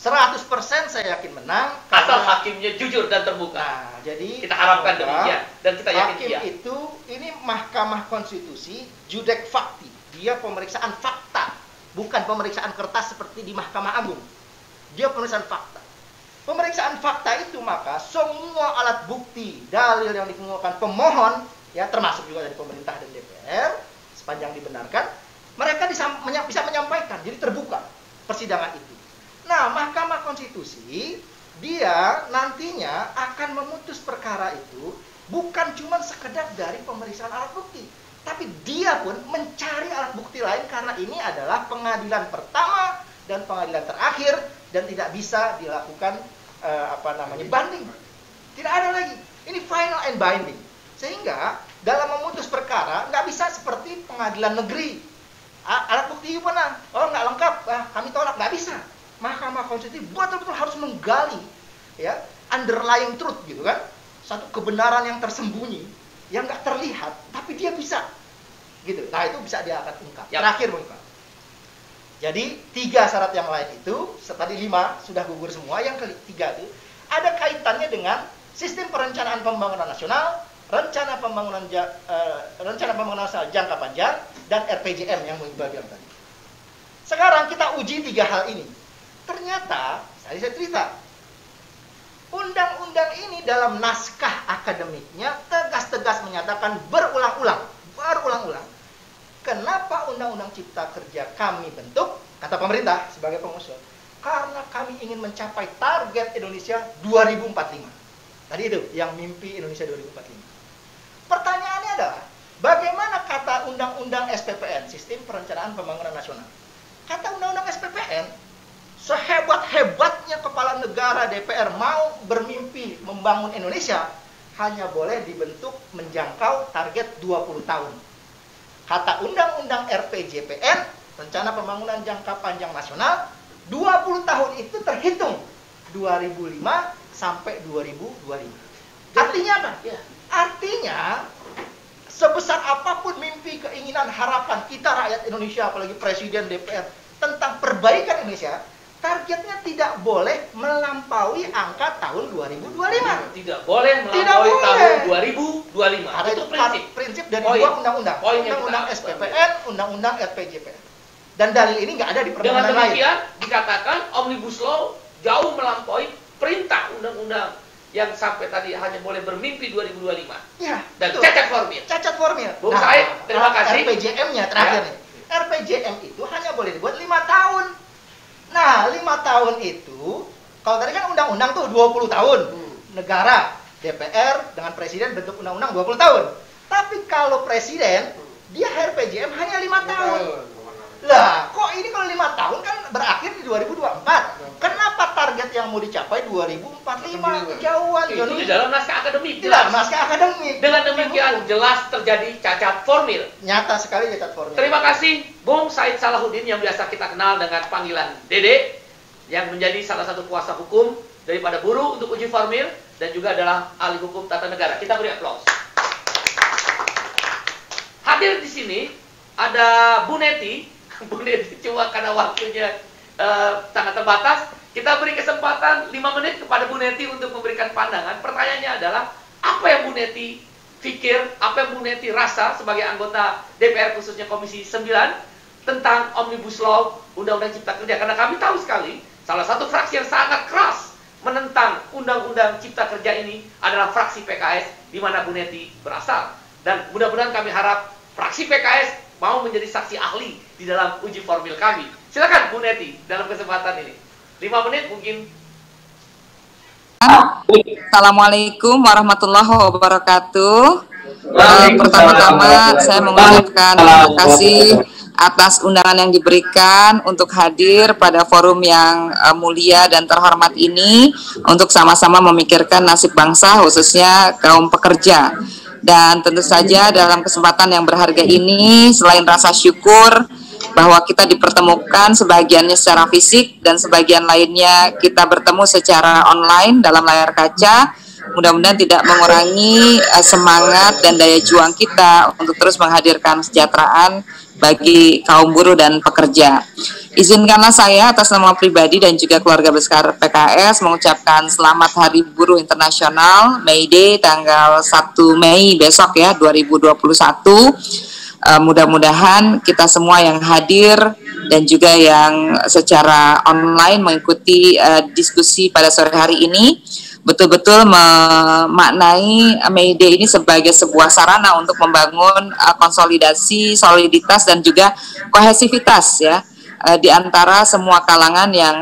[SPEAKER 7] 100% saya yakin menang.
[SPEAKER 2] Asal hakimnya jujur dan terbuka.
[SPEAKER 7] Nah, jadi
[SPEAKER 2] kita harapkan demikian dan kita yakin
[SPEAKER 7] hakim itu, ini Mahkamah Konstitusi judek fakti. Dia pemeriksaan fakta, bukan pemeriksaan kertas seperti di Mahkamah Agung. Dia pemeriksaan fakta. Pemeriksaan fakta itu maka semua alat bukti, dalil yang dikemukakan pemohon, ya termasuk juga dari pemerintah dan DPR, sepanjang dibenarkan, mereka bisa menyampaikan, jadi terbuka persidangan itu. Nah, Mahkamah Konstitusi, dia nantinya akan memutus perkara itu bukan cuma sekedar dari pemeriksaan alat bukti, tapi dia pun mencari alat bukti lain karena ini adalah pengadilan pertama dan pengadilan terakhir dan tidak bisa dilakukan banding. Tidak ada lagi. Ini final and binding. Sehingga dalam memutus perkara nggak bisa seperti pengadilan negeri. Alat bukti mana? Oh, nggak lengkap. Kami tolak. Nggak bisa. Mahkamah Konstitusi betul-betul harus menggali ya underlying truth gitu kan. Satu kebenaran yang tersembunyi yang nggak terlihat tapi dia bisa gitu. Nah, itu bisa dia akan ungkap. Terakhir ungkap. Jadi 3 syarat yang lain itu, tadi 5 sudah gugur semua. Yang ketiga itu ada kaitannya dengan sistem perencanaan pembangunan nasional, rencana pembangunan nasional jangka panjang, dan RPJM yang Bung Iqbal bilang tadi. Sekarang kita uji 3 hal ini. Ternyata, tadi saya cerita, undang-undang ini dalam naskah akademiknya tegas-tegas menyatakan berulang-ulang. Kenapa Undang-Undang Cipta Kerja kami bentuk? kata pemerintah sebagai pengusul, karena kami ingin mencapai target Indonesia 2045. Tadi itu yang mimpi Indonesia 2045. Pertanyaannya adalah, bagaimana kata Undang-Undang SPPN, Sistem Perencanaan Pembangunan Nasional? Kata Undang-Undang SPPN, sehebat-hebatnya kepala negara DPR mau bermimpi membangun Indonesia, hanya boleh dibentuk menjangkau target 20 tahun. Kata Undang-Undang RPJPN, Rencana Pembangunan Jangka Panjang Nasional, 20 tahun itu terhitung 2005 sampai 2025. Artinya apa? Artinya, sebesar apapun mimpi, keinginan, harapan kita rakyat Indonesia, apalagi Presiden, DPR, tentang perbaikan Indonesia, targetnya tidak boleh melampaui angka tahun 2025.
[SPEAKER 2] Tidak boleh melampaui tahun 2025.
[SPEAKER 7] Karena itu prinsip dari
[SPEAKER 2] Poin.
[SPEAKER 7] dua undang-undang.
[SPEAKER 2] Poin yang
[SPEAKER 7] Undang-undang
[SPEAKER 2] kita
[SPEAKER 7] SPPN, Undang-Undang RPJPN. Dan dalil ini nggak ada di
[SPEAKER 2] Dengan
[SPEAKER 7] permohonan lain.
[SPEAKER 2] demikian dikatakan Omnibus Law jauh melampaui perintah undang-undang yang sampai tadi hanya boleh bermimpi 2025.
[SPEAKER 7] Ya,
[SPEAKER 2] Dan
[SPEAKER 7] betul.
[SPEAKER 2] cacat formil.
[SPEAKER 7] Cacat formil.
[SPEAKER 2] Bung Said, terima kasih.
[SPEAKER 7] RPJM-nya terakhir
[SPEAKER 2] Ya.
[SPEAKER 7] nih. RPJM itu hanya boleh dibuat 5 tahun. Nah, 5 tahun itu, kalau tadi kan undang-undang tuh 20 tahun. Negara, DPR, dengan Presiden bentuk undang-undang 20 tahun. Tapi kalau Presiden, dia RPJM hanya 5 tahun. Lah, kok ini kalau 5 tahun kan berakhir di 2024. Kenapa target yang mau dicapai 2045? Kejauhan,
[SPEAKER 2] Itu
[SPEAKER 7] Joni.
[SPEAKER 2] di dalam naskah akademik.
[SPEAKER 7] Tidak, naskah akademik.
[SPEAKER 2] Dengan demikian jelas terjadi cacat formil.
[SPEAKER 7] Nyata sekali cacat formil.
[SPEAKER 2] Terima kasih Bung Said Salahuddin yang biasa kita kenal dengan panggilan Dede, yang menjadi salah satu kuasa hukum daripada buruh untuk uji formil dan juga adalah ahli hukum tata negara. Kita beri aplaus. Hadir di sini ada Bu Neti. Bu Neti cuma karena waktunya sangat terbatas. Kita beri kesempatan 5 menit kepada Bu Neti untuk memberikan pandangan. Pertanyaannya adalah, apa yang Bu Neti pikir, apa yang Bu Neti rasa sebagai anggota DPR khususnya Komisi 9 tentang Omnibus Law Undang-Undang Cipta Kerja? Karena kami tahu sekali, salah satu fraksi yang sangat keras menentang Undang-Undang Cipta Kerja ini adalah fraksi PKS, di mana Bu Neti berasal. Dan mudah-mudahan kami harap fraksi PKS mau menjadi saksi ahli di dalam uji formil kami. Silakan Bu Neti dalam kesempatan ini. 5 menit mungkin.
[SPEAKER 8] Assalamualaikum warahmatullahi wabarakatuh. Pertama-tama saya mengucapkan terima kasih atas undangan yang diberikan untuk hadir pada forum yang mulia dan terhormat ini untuk sama-sama memikirkan nasib bangsa, khususnya kaum pekerja. Dan tentu saja dalam kesempatan yang berharga ini, selain rasa syukur bahwa kita dipertemukan sebagiannya secara fisik dan sebagian lainnya kita bertemu secara online dalam layar kaca, mudah-mudahan tidak mengurangi semangat dan daya juang kita untuk terus menghadirkan kesejahteraan bagi kaum buruh dan pekerja. Izinkanlah saya atas nama pribadi dan juga keluarga besar PKS mengucapkan selamat Hari Buruh Internasional May Day tanggal 1 Mei besok ya 2021. Mudah-mudahan kita semua yang hadir dan juga yang secara online mengikuti diskusi pada sore hari ini betul-betul memaknai May Day ini sebagai sebuah sarana untuk membangun konsolidasi, soliditas dan juga kohesivitas ya di antara semua kalangan yang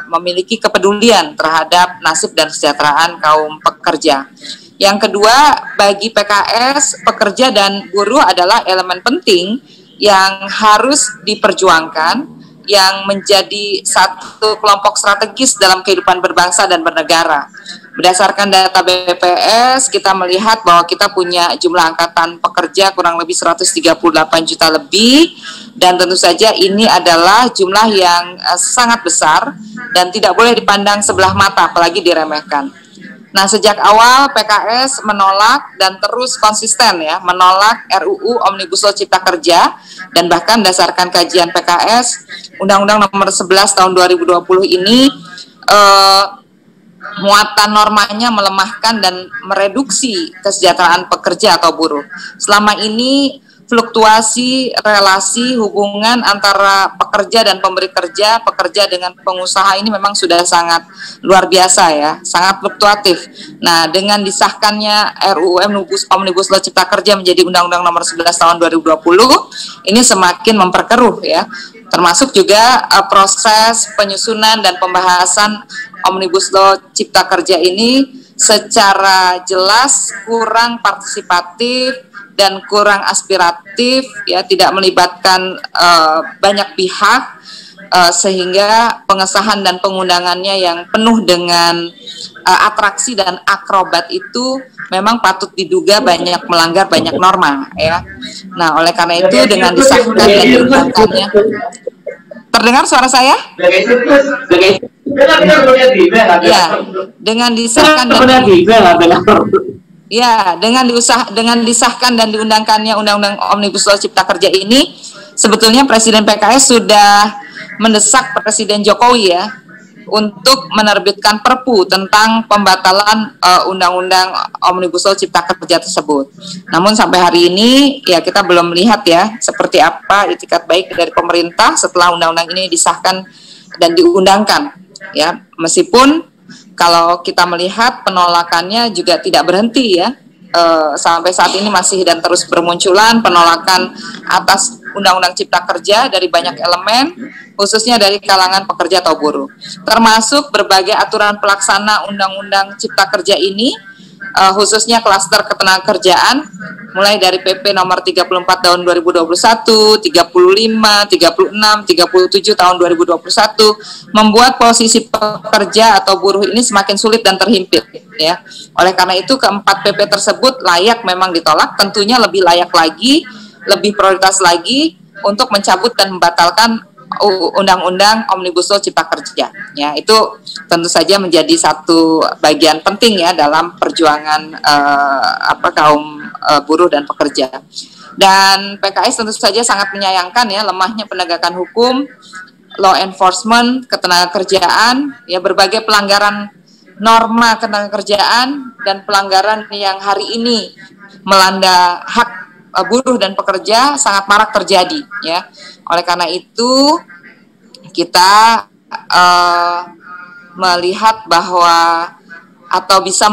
[SPEAKER 8] memiliki kepedulian terhadap nasib dan kesejahteraan kaum pekerja. Yang kedua, bagi PKS, pekerja dan buruh adalah elemen penting yang harus diperjuangkan, yang menjadi satu kelompok strategis dalam kehidupan berbangsa dan bernegara. Berdasarkan data BPS, kita melihat bahwa kita punya jumlah angkatan pekerja kurang lebih 138 juta lebih, dan tentu saja ini adalah jumlah yang sangat besar dan tidak boleh dipandang sebelah mata, apalagi diremehkan. Nah, sejak awal PKS menolak dan terus konsisten ya, menolak RUU Omnibus Law Cipta Kerja, dan bahkan berdasarkan kajian PKS, Undang-Undang Nomor 11 Tahun 2020 ini muatan normanya melemahkan dan mereduksi kesejahteraan pekerja atau buruh. Selama ini fluktuasi relasi hubungan antara pekerja dan pemberi kerja, pekerja dengan pengusaha ini memang sudah sangat luar biasa ya, sangat fluktuatif. Nah, dengan disahkannya RUU Omnibus Law Cipta Kerja menjadi Undang-Undang Nomor 11 Tahun 2020, ini semakin memperkeruh ya termasuk juga proses penyusunan dan pembahasan Omnibus Law Cipta Kerja ini secara jelas kurang partisipatif dan kurang aspiratif, ya, tidak melibatkan banyak pihak, sehingga pengesahan dan pengundangannya yang penuh dengan atraksi dan akrobat itu memang patut diduga banyak melanggar banyak norma, ya. Nah, oleh karena itu dengan disahkan dan diundangkannya, terdengar suara saya? Ya, dengan disahkan dan dengan disahkan dan diundangkannya Undang-Undang Omnibus Law Cipta Kerja ini, sebetulnya Presiden PKS sudah mendesak Presiden Jokowi, ya, untuk menerbitkan Perpu tentang pembatalan Undang-Undang Omnibus Law Cipta Kerja tersebut. Namun sampai hari ini, ya, kita belum melihat, ya, seperti apa itikat baik dari pemerintah setelah undang-undang ini disahkan dan diundangkan, ya. Meskipun kalau kita melihat penolakannya juga tidak berhenti, ya, sampai saat ini masih dan terus bermunculan penolakan atas Undang-Undang Cipta Kerja dari banyak elemen, khususnya dari kalangan pekerja atau buruh. Termasuk berbagai aturan pelaksana Undang-Undang Cipta Kerja ini, khususnya klaster ketenagakerjaan, mulai dari PP nomor 34 tahun 2021, 35, 36, 37 tahun 2021, membuat posisi pekerja atau buruh ini semakin sulit dan terhimpit, ya. Oleh karena itu, keempat PP tersebut layak memang ditolak, tentunya lebih layak lagi, lebih prioritas lagi untuk mencabut dan membatalkan Undang-Undang Omnibus Law Cipta Kerja, ya. Itu tentu saja menjadi satu bagian penting, ya, dalam perjuangan kaum buruh dan pekerja. Dan PKS tentu saja sangat menyayangkan, ya, lemahnya penegakan hukum, law enforcement, ketenagakerjaan, ya, berbagai pelanggaran norma ketenagakerjaan dan pelanggaran yang hari ini melanda hak buruh dan pekerja sangat marak terjadi, ya. Oleh karena itu kita melihat bahwa atau bisa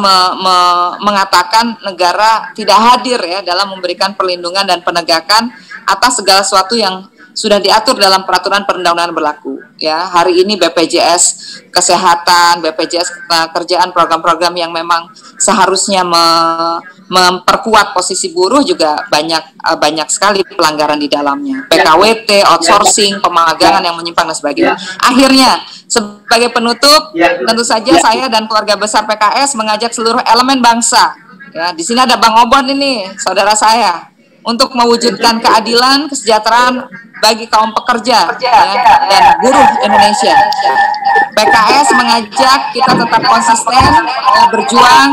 [SPEAKER 8] mengatakan negara tidak hadir, ya, dalam memberikan perlindungan dan penegakan atas segala sesuatu yang sudah diatur dalam peraturan perundang-undangan berlaku, ya. Hari ini BPJS Kesehatan, BPJS Ketenagakerjaan, program-program yang memang seharusnya memperkuat posisi buruh juga banyak sekali pelanggaran di dalamnya. PKWT, outsourcing, pemagangan yang menyimpang dan sebagainya. Akhirnya, sebagai penutup, tentu saja saya dan keluarga besar PKS mengajak seluruh elemen bangsa, ya. Di sini ada Bang Obon ini, saudara saya, untuk mewujudkan keadilan, kesejahteraan bagi kaum pekerja, ya, dan buruh Indonesia. PKS mengajak kita tetap konsisten, berjuang,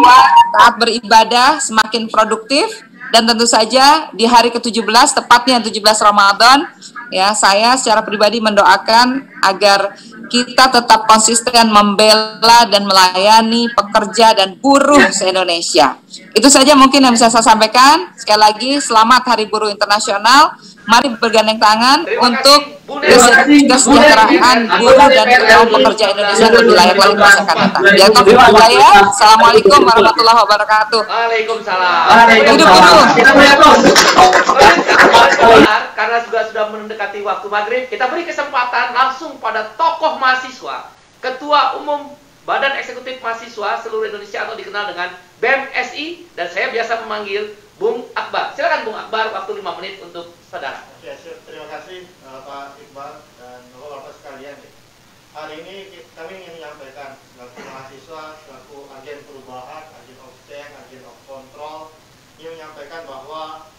[SPEAKER 8] taat beribadah, semakin produktif, dan tentu saja di hari ke-17, tepatnya 17 Ramadan, ya, saya secara pribadi mendoakan agar kita tetap konsisten membela dan melayani pekerja dan buruh se-Indonesia. Itu saja mungkin yang bisa saya sampaikan. Sekali lagi, selamat Hari Buruh Internasional. Mari bergandeng tangan untuk kesejahteraan buruh dan kaum pekerja Indonesia lebih layak lagi di masa akan datang. Ya, Taufik Hidayah. Assalamualaikum warahmatullahi wabarakatuh.
[SPEAKER 2] Waalaikumsalam.
[SPEAKER 8] Hidup buruh.
[SPEAKER 2] Karena sudah mendekati waktu maghrib, kita beri kesempatan langsung pada tokoh mahasiswa, Ketua Umum Badan Eksekutif Mahasiswa Seluruh Indonesia atau dikenal dengan BEM SI, dan saya biasa memanggil Bung Akbar. Silakan Bung Akbar, waktu 5 menit untuk saudara.
[SPEAKER 9] Ya, terima kasih Pak Iqbal dan Bapak-Bapak sekalian. Hari ini kami ingin menyampaikan selaku mahasiswa, selaku agen perubahan, agen of change, agen of control, ingin menyampaikan bahwa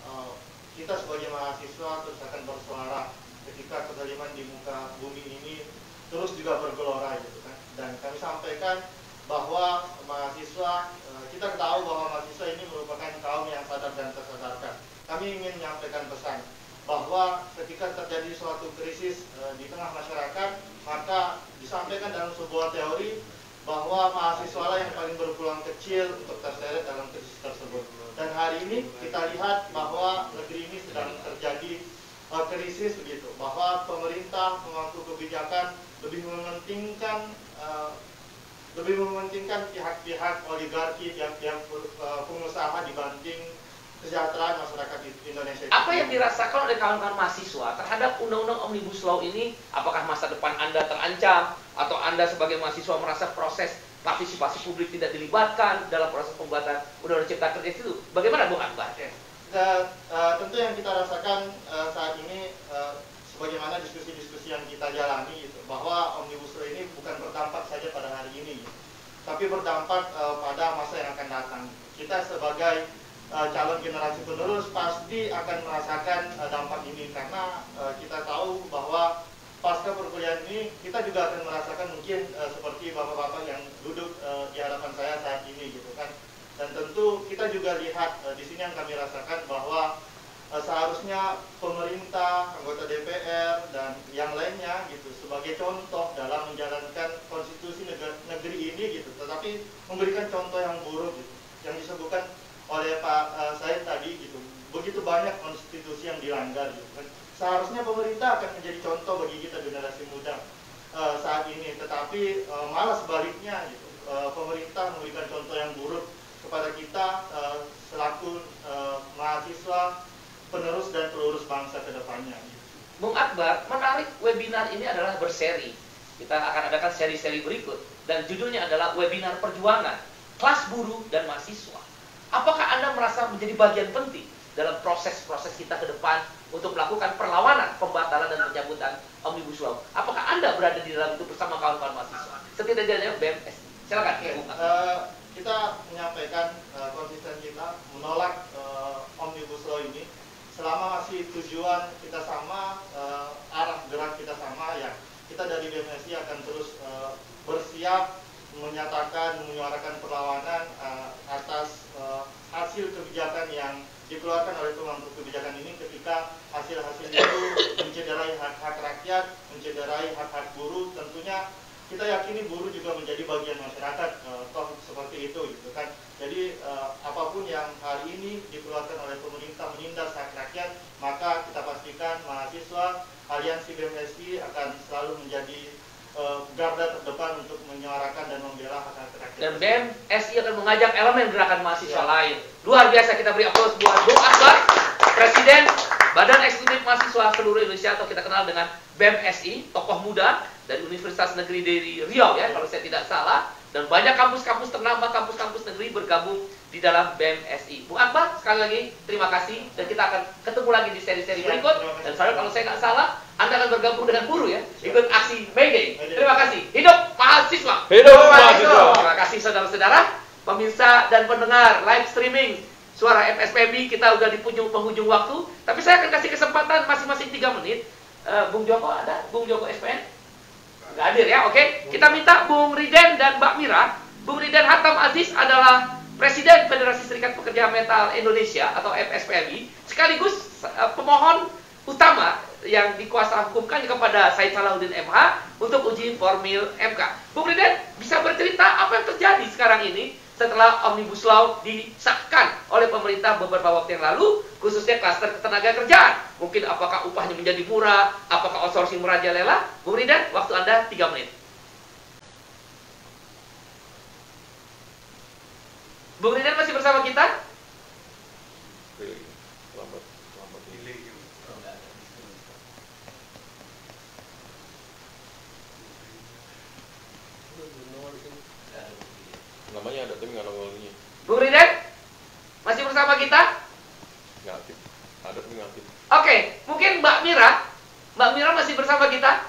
[SPEAKER 9] kita sebagai mahasiswa terus akan bersuara ketika kezaliman di muka bumi ini terus juga bergelora, gitu kan. Dan kami sampaikan bahwa mahasiswa, kita tahu bahwa mahasiswa ini merupakan kaum yang sadar dan tersadarkan. Kami ingin menyampaikan pesan bahwa ketika terjadi suatu krisis di tengah masyarakat, maka disampaikan dalam sebuah teori bahwa mahasiswa lah yang paling berpeluang kecil untuk terseret dalam krisis tersebut. Dan hari ini kita lihat bahwa negeri ini sedang terjadi krisis begitu, bahwa pemerintah pemangku kebijakan lebih mementingkan pihak-pihak oligarki, pihak-pihak pengusaha dibanding kesejahteraan masyarakat di Indonesia.
[SPEAKER 2] Apa yang dirasakan oleh kawan-kawan mahasiswa terhadap Undang-Undang Omnibus Law ini? Apakah masa depan Anda terancam? Atau Anda sebagai mahasiswa merasa proses partisipasi publik tidak dilibatkan dalam proses pembuatan Undang-Undang Cipta Kerja itu? Bagaimana Bung Akbar?
[SPEAKER 9] Tentu yang kita rasakan saat ini, sebagaimana diskusi-diskusi yang kita jalani, gitu, bahwa Omnibus Law ini bukan berdampak saja pada hari ini, gitu, tapi berdampak pada masa yang akan datang. Kita sebagai calon generasi penerus pasti akan merasakan dampak ini, karena kita tahu bahwa pasca perkuliahan ini kita juga akan merasakan mungkin seperti bapak-bapak yang duduk di hadapan saya saat ini, gitu kan. Dan tentu kita juga lihat di sini yang kami rasakan bahwa seharusnya pemerintah, anggota DPR dan yang lainnya gitu sebagai contoh dalam menjalankan konstitusi negeri ini gitu, tetapi memberikan contoh yang buruk gitu, yang disebutkan oleh Pak Said tadi gitu. Begitu banyak konstitusi yang dilanggar gitu kan. Seharusnya pemerintah akan menjadi contoh bagi kita generasi muda saat ini, tetapi malah sebaliknya gitu. Pemerintah memberikan contoh yang buruk kepada kita selaku mahasiswa, penerus dan pelurus bangsa ke depannya.
[SPEAKER 2] Bung Akbar, menarik, webinar ini adalah berseri. Kita akan adakan seri-seri berikut. Dan judulnya adalah webinar perjuangan, kelas buruh dan mahasiswa. Apakah Anda merasa menjadi bagian penting dalam proses-proses kita ke depan untuk melakukan perlawanan, pembatalan dan pencabutan Omnibus Law? Apakah Anda berada di dalam itu bersama kawan-kawan mahasiswa? Setidaknya BMS. Silakan.
[SPEAKER 9] Kita menyampaikan konsisten kita menolak Omnibus Law ini. Selama masih tujuan kita sama, arah gerak kita sama, ya kita dari BMSI akan terus bersiap menyuarakan perlawanan atas hasil kebijakan yang dikeluarkan oleh pemangku kebijakan ini, ketika hasil-hasil itu mencederai hak-hak rakyat, mencederai hak-hak buruh. Tentunya kita yakini buruh juga menjadi bagian masyarakat, toh seperti itu gitu kan. Jadi apapun yang hari ini dikeluarkan oleh pemerintah menindas hak rakyat, maka kita pastikan mahasiswa Aliansi BMSI akan selalu menjadi garda terdepan untuk menyuarakan dan membela hak rakyat.
[SPEAKER 2] Dan BMSI akan mengajak elemen gerakan mahasiswa lain. Luar biasa, kita beri aplaus buat Bung Akbar, Presiden Badan Eksekutif Mahasiswa Seluruh Indonesia, atau kita kenal dengan BMSI, tokoh muda dari Universitas Negeri dari Riau ya, kalau saya tidak salah. Dan banyak kampus-kampus ternama, kampus-kampus negeri bergabung di dalam BMSI. Bung Akbar, sekali lagi terima kasih, dan kita akan ketemu lagi di seri-seri berikut. Dan kalau saya nggak salah, Anda akan bergabung dengan buruh ya, ikut aksi May Day. Terima kasih. Hidup mahasiswa.
[SPEAKER 10] Hidup mahasiswa.
[SPEAKER 2] Terima kasih saudara-saudara, pemirsa dan pendengar live streaming Suara FSPMI. Kita udah di penghujung waktu, tapi saya akan kasih kesempatan masing-masing 3 menit. Bung Joko ada? Bung Joko SPN? Nggak hadir ya, oke. Kita minta Bung Riden dan Mbak Mira. Bung Riden Hatam Aziz adalah Presiden Federasi Serikat Pekerja Metal Indonesia atau FSPMI, sekaligus pemohon utama yang dikuasa hukumkan kepada Said Salahuddin MH untuk uji formil MK. Bung Riden, bisa bercerita apa yang terjadi sekarang ini setelah Omnibus Law disahkan oleh pemerintah beberapa waktu yang lalu, khususnya klaster ketenaga kerjaan. Mungkin apakah upahnya menjadi murah, apakah outsourcing merajalela? Bung Riden, waktu Anda 3 menit. Bung Riden masih bersama kita?
[SPEAKER 10] Namanya ada tapi nggak nongolnya.
[SPEAKER 2] Bung Riden, masih bersama kita?
[SPEAKER 10] Nggak aktif. Ada tapi nggak aktif.
[SPEAKER 2] Oke, mungkin Mbak Mira masih bersama kita?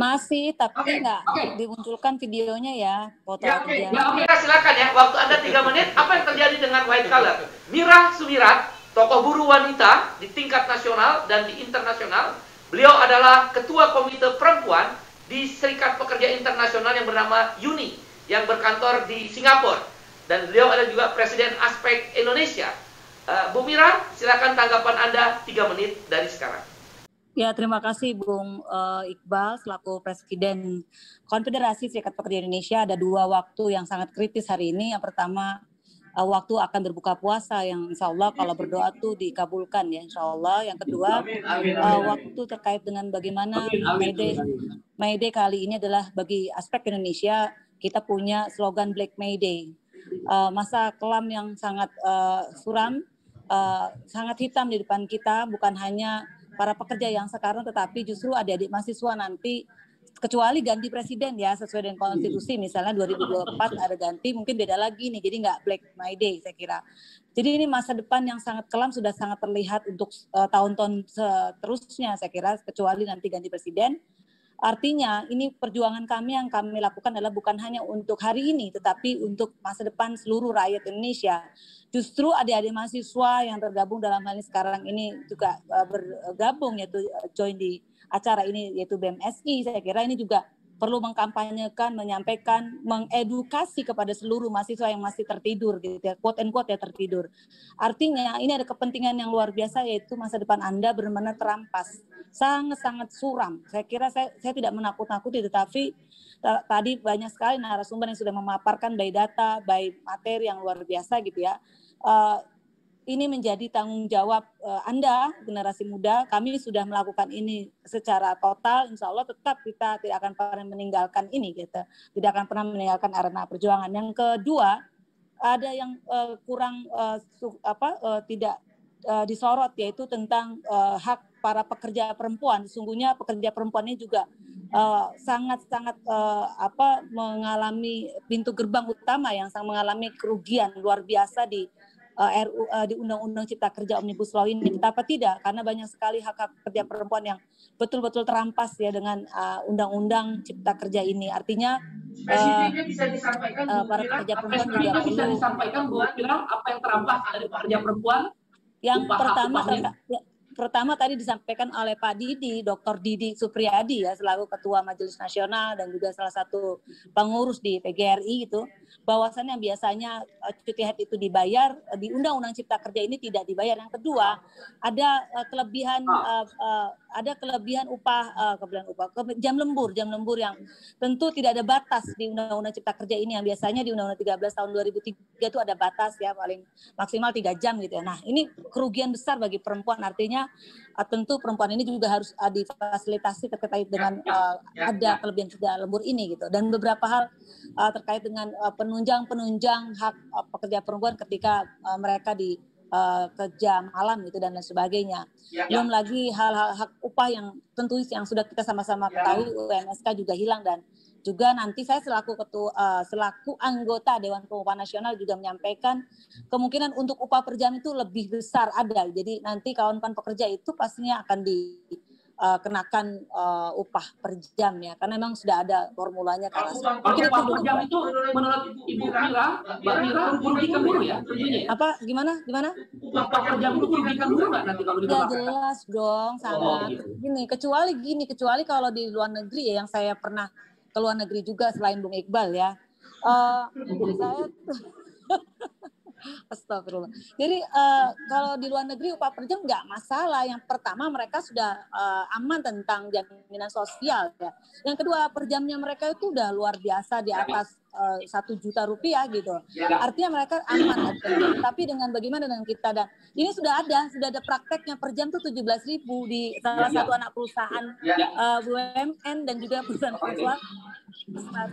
[SPEAKER 11] Masih, tapi nggak dimunculkan videonya ya, foto aja.
[SPEAKER 2] Mira, silakan ya, waktu Anda 3 menit. Apa yang terjadi dengan white collar? Mira Sumirat, tokoh buruh wanita di tingkat nasional dan di internasional. Beliau adalah ketua komite perempuan di Serikat Pekerja Internasional yang bernama UNI, yang berkantor di Singapura. Dan beliau ada juga Presiden Aspek Indonesia. Bu Mira, silakan tanggapan Anda 3 menit dari sekarang.
[SPEAKER 11] Ya, terima kasih Bung Iqbal selaku Presiden Konfederasi Serikat Pekerja Indonesia. Ada 2 waktu yang sangat kritis hari ini. Yang pertama, waktu akan berbuka puasa yang insya Allah kalau berdoa tuh dikabulkan ya insya Allah. Yang kedua, waktu terkait dengan bagaimana May Day kali ini adalah bagi aspek Indonesia, kita punya slogan Black May Day. masa kelam yang sangat suram, sangat hitam di depan kita, bukan hanya para pekerja yang sekarang, tetapi justru adik-adik mahasiswa nanti, kecuali ganti presiden ya sesuai dengan konstitusi, misalnya 2024 ada ganti, mungkin beda lagi nih, jadi nggak Black Friday saya kira. Jadi ini masa depan yang sangat kelam sudah sangat terlihat untuk tahun-tahun seterusnya saya kira, kecuali nanti ganti presiden. Artinya ini perjuangan kami yang kami lakukan adalah bukan hanya untuk hari ini, tetapi untuk masa depan seluruh rakyat Indonesia. Justru adik-adik mahasiswa yang tergabung dalam hal ini sekarang ini juga bergabung, yaitu join di acara ini, yaitu BMSI. Saya kira ini juga perlu mengkampanyekan, menyampaikan, mengedukasi kepada seluruh mahasiswa yang masih tertidur, gitu ya, quote and quote ya, tertidur. Artinya ini ada kepentingan yang luar biasa, yaitu masa depan Anda benar-benar terampas, sangat-sangat suram. Saya kira saya tidak menakut-nakuti, tetapi tadi banyak sekali narasumber yang sudah memaparkan by data, by materi yang luar biasa gitu ya. Ini menjadi tanggung jawab Anda, generasi muda. Kami sudah melakukan ini secara total, insya Allah tetap kita tidak akan pernah meninggalkan ini, gitu. Tidak akan pernah meninggalkan arena perjuangan. Yang kedua, ada yang kurang tidak disorot, yaitu tentang hak para pekerja perempuan. Sesungguhnya pekerja perempuan ini juga sangat-sangat mengalami pintu gerbang utama yang mengalami kerugian luar biasa di di Undang-Undang Cipta Kerja Omnibus Law ini. Betapa tidak, karena banyak sekali hak-hak pekerja perempuan yang betul-betul terampas ya dengan Undang-Undang Cipta Kerja ini. Artinya
[SPEAKER 2] bisa disampaikan
[SPEAKER 11] para pekerja perempuan juga perlu
[SPEAKER 2] bisa disampaikan apa yang terampas dari pekerja perempuan.
[SPEAKER 11] Yang pertama tadi disampaikan oleh Pak Didi, Dr. Didi Supriyadi ya, selaku Ketua Majelis Nasional dan juga salah satu pengurus di PGRI itu, bahwasannya biasanya cuti haid itu dibayar, di Undang-Undang Cipta Kerja ini tidak dibayar. Yang kedua, ada kelebihan upah jam lembur yang tentu tidak ada batas di Undang-Undang Cipta Kerja ini, yang biasanya di Undang-Undang 13 tahun 2003 itu ada batas ya, paling maksimal 3 jam gitu ya. Nah, ini kerugian besar bagi perempuan, artinya tentu perempuan ini juga harus difasilitasi terkait dengan ada kelebihan kerja lembur ini gitu, dan beberapa hal terkait dengan penunjang hak pekerja perempuan ketika mereka di kerja malam gitu dan lain sebagainya. Belum lagi hal-hal hak upah yang tentu yang sudah kita sama-sama ketahui, UMSK juga hilang, dan juga nanti saya selaku anggota Dewan Pengupahan Nasional juga menyampaikan kemungkinan untuk upah per jam itu lebih besar ada. Jadi nanti kawan-kawan pekerja itu pastinya akan dikenakan upah per jam ya, karena memang sudah ada formulanya.
[SPEAKER 2] Upah per jam itu menurut Ibu Mira, Mbak Mira merugikan buruh ya?
[SPEAKER 11] Apa? Gimana?
[SPEAKER 2] Upah per jam itu merugikan buruh nggak nanti kalau
[SPEAKER 11] ya jelas dong, sangat. Kecuali kalau di luar negeri ya, yang saya pernah ke luar negeri juga selain Bung Iqbal ya. Saya astagfirullah. Jadi kalau di luar negeri upah per jam nggak masalah. Yang pertama mereka sudah aman tentang jaminan sosial ya. Yang kedua per jamnya mereka itu udah luar biasa di atas 1 juta rupiah gitu. Artinya mereka aman. Tapi dengan bagaimana dengan kita, dan ini sudah ada prakteknya per jam tuh 17.000 di salah satu anak perusahaan BUMN dan juga perusahaan swasta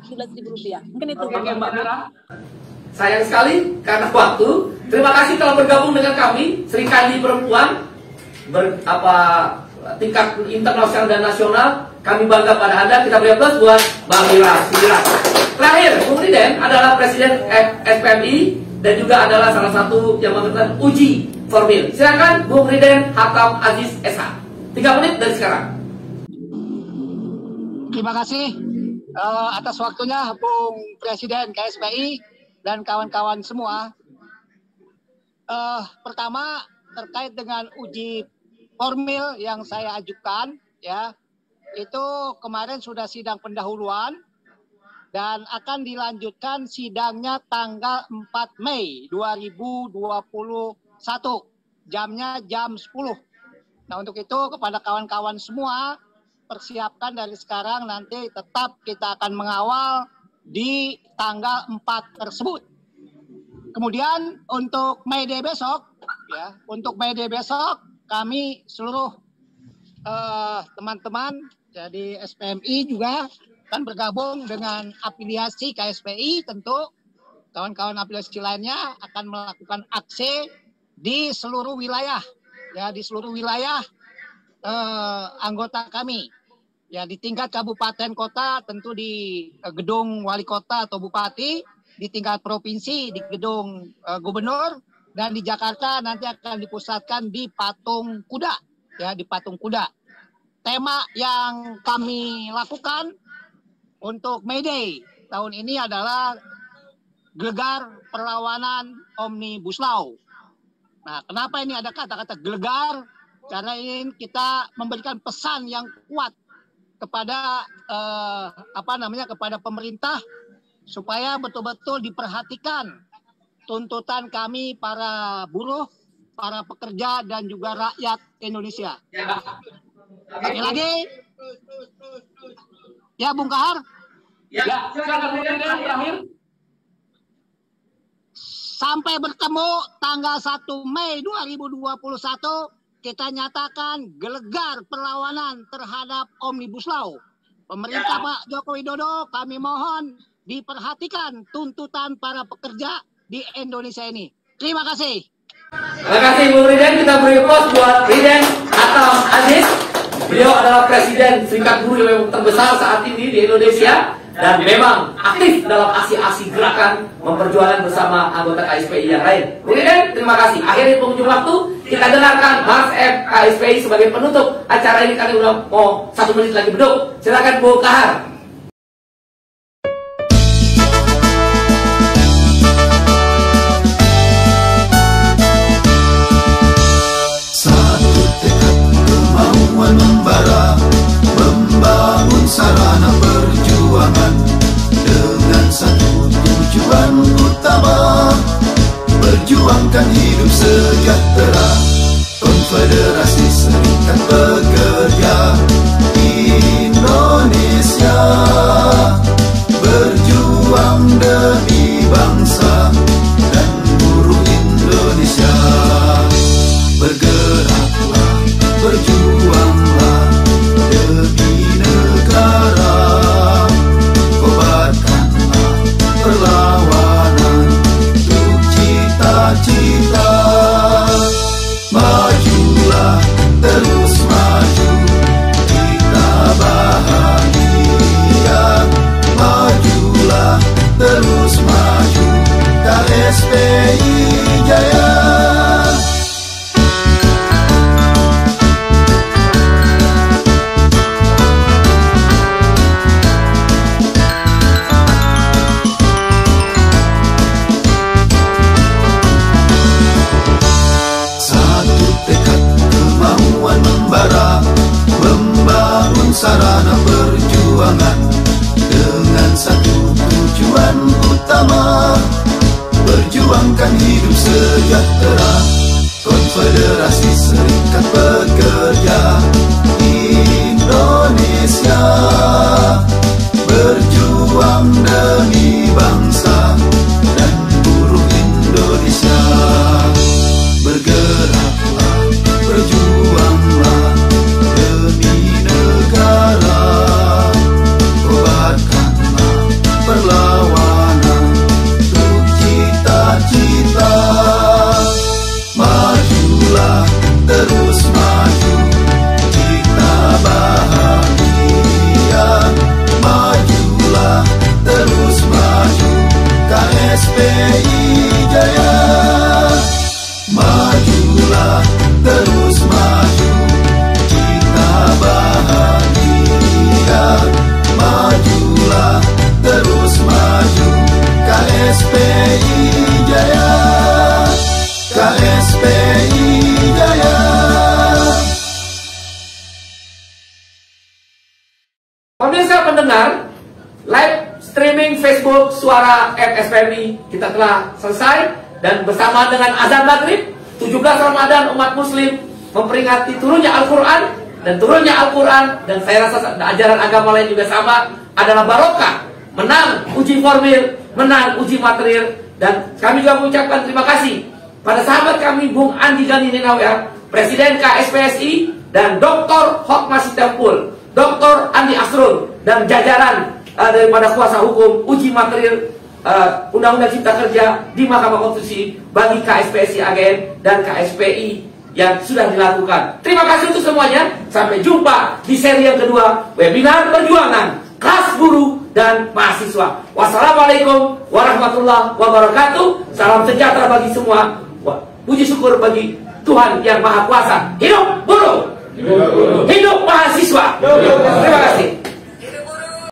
[SPEAKER 11] 17.000 rupiah. Mungkin itu.
[SPEAKER 2] Oke, Mbak Mira. Sayang sekali karena waktu. Terima kasih telah bergabung dengan kami, Sri Kandi Perempuan tingkat internasional dan nasional. Kami bangga pada Anda. Kita beri aplaus buat Mbak Mira. Terakhir, Bung Riden adalah Presiden SPMI dan juga adalah salah satu yang mengatakan uji formil. Silakan Bung Riden Hatam Aziz SH. 3 menit dari sekarang.
[SPEAKER 12] Terima kasih atas waktunya Bung Presiden KSPI dan kawan-kawan semua. Pertama terkait dengan uji formil yang saya ajukan ya, itu kemarin sudah sidang pendahuluan dan akan dilanjutkan sidangnya tanggal 4 Mei 2021, jamnya jam 10. Nah, untuk itu kepada kawan-kawan semua, persiapkan dari sekarang, nanti tetap kita akan mengawal di tanggal 4 tersebut. Kemudian untuk May Day besok, ya, untuk May Day besok kami seluruh teman-teman jadi SPMI juga akan bergabung dengan afiliasi KSPI tentu. kawan-kawan afiliasi lainnya akan melakukan aksi di seluruh wilayah, ya, di seluruh wilayah anggota kami. Ya, di tingkat kabupaten kota tentu di gedung wali kota atau bupati, di tingkat provinsi di gedung gubernur, dan di Jakarta nanti akan dipusatkan di Patung Kuda, ya, di Patung Kuda. Tema yang kami lakukan untuk May Day tahun ini adalah Gelegar Perlawanan Omnibus Law. Nah, kenapa ini ada kata-kata gelegar? Karena ini kita memberikan pesan yang kuat kepada kepada pemerintah supaya betul-betul diperhatikan tuntutan kami para buruh, para pekerja dan juga rakyat Indonesia. Sekali lagi, ya Bung Kahar.
[SPEAKER 2] Ya, silakan terakhir.
[SPEAKER 12] Sampai bertemu tanggal 1 Mei 2021. Kita nyatakan gelegar perlawanan terhadap Omnibus Law. Pemerintah Pak Joko Widodo, kami mohon diperhatikan tuntutan para pekerja di Indonesia ini. Terima kasih.
[SPEAKER 2] Terima kasih Bu Presiden. Kita beri aplaus buat Presiden Atam Aziz. Beliau adalah Presiden Serikat Buruh yang terbesar saat ini di Indonesia dan memang aktif dalam aksi-aksi gerakan memperjuangkan bersama anggota KSPI yang lain. Presiden, terima kasih. Akhirnya penghujung waktu, kita dengarkan Mas F KSPI sebagai penutup acara ini. Kami udah mau 1 menit lagi beduk. Silakan Bu Kahar.
[SPEAKER 13] Satu tekad kemauan membara, membangun sarana perjuangan dengan satu tujuan utama, perjuangkan hidup sejahtera. Konfederasi Serikat Pekerja Indonesia berjuang demi bangsa dan buruh Indonesia. Bergeraklah, berjuanglah demi negara, kobarkanlah perlawanan untuk cita-cita. Majulah, terus maju, kita bahagia. Majulah, terus maju, KSPI jaya. Membangun sarana perjuangan dengan satu tujuan utama, perjuangkan hidup sejahtera. Konfederasi Serikat Pekerja Indonesia berjuang demi bangsa dan buruh Indonesia. Bergeraklah, berjuanglah demi negara, kobarkanlah perlawanan untuk cita-cita. Majulah, terus maju, kita bahagia. Majulah, terus maju, KSPI jaya. Majulah, terus maju, kita bahagia. Majulah, terus maju, KSPI jaya. KSPI jaya.
[SPEAKER 2] Pemirsa pendengar, live streaming Facebook Suara FSPMI kita telah selesai. Dan bersama dengan azan maghrib 17 Ramadan umat muslim memperingati turunnya Al-Quran. Dan turunnya Al-Quran, dan saya rasa ajaran agama lain juga sama, adalah barokah. Menang uji formil, menang uji material. Dan kami juga mengucapkan terima kasih pada sahabat kami Bung Andi Gani Nenawea, Presiden KSPSI, dan Dr. Hotma Sitempul, Dr. Andi Asrul, dan jajaran daripada kuasa hukum uji material
[SPEAKER 14] Undang-Undang Cipta Kerja di Mahkamah Konstitusi bagi KSPSI AGN dan KSPI yang sudah dilakukan. Terima kasih untuk semuanya. Sampai jumpa di seri yang kedua webinar perjuangan kelas buruh dan mahasiswa. Wassalamualaikum warahmatullahi wabarakatuh. Salam sejahtera bagi semua. Puji syukur bagi Tuhan yang Maha Kuasa. Hidup buruh, hidup mahasiswa. Terima kasih.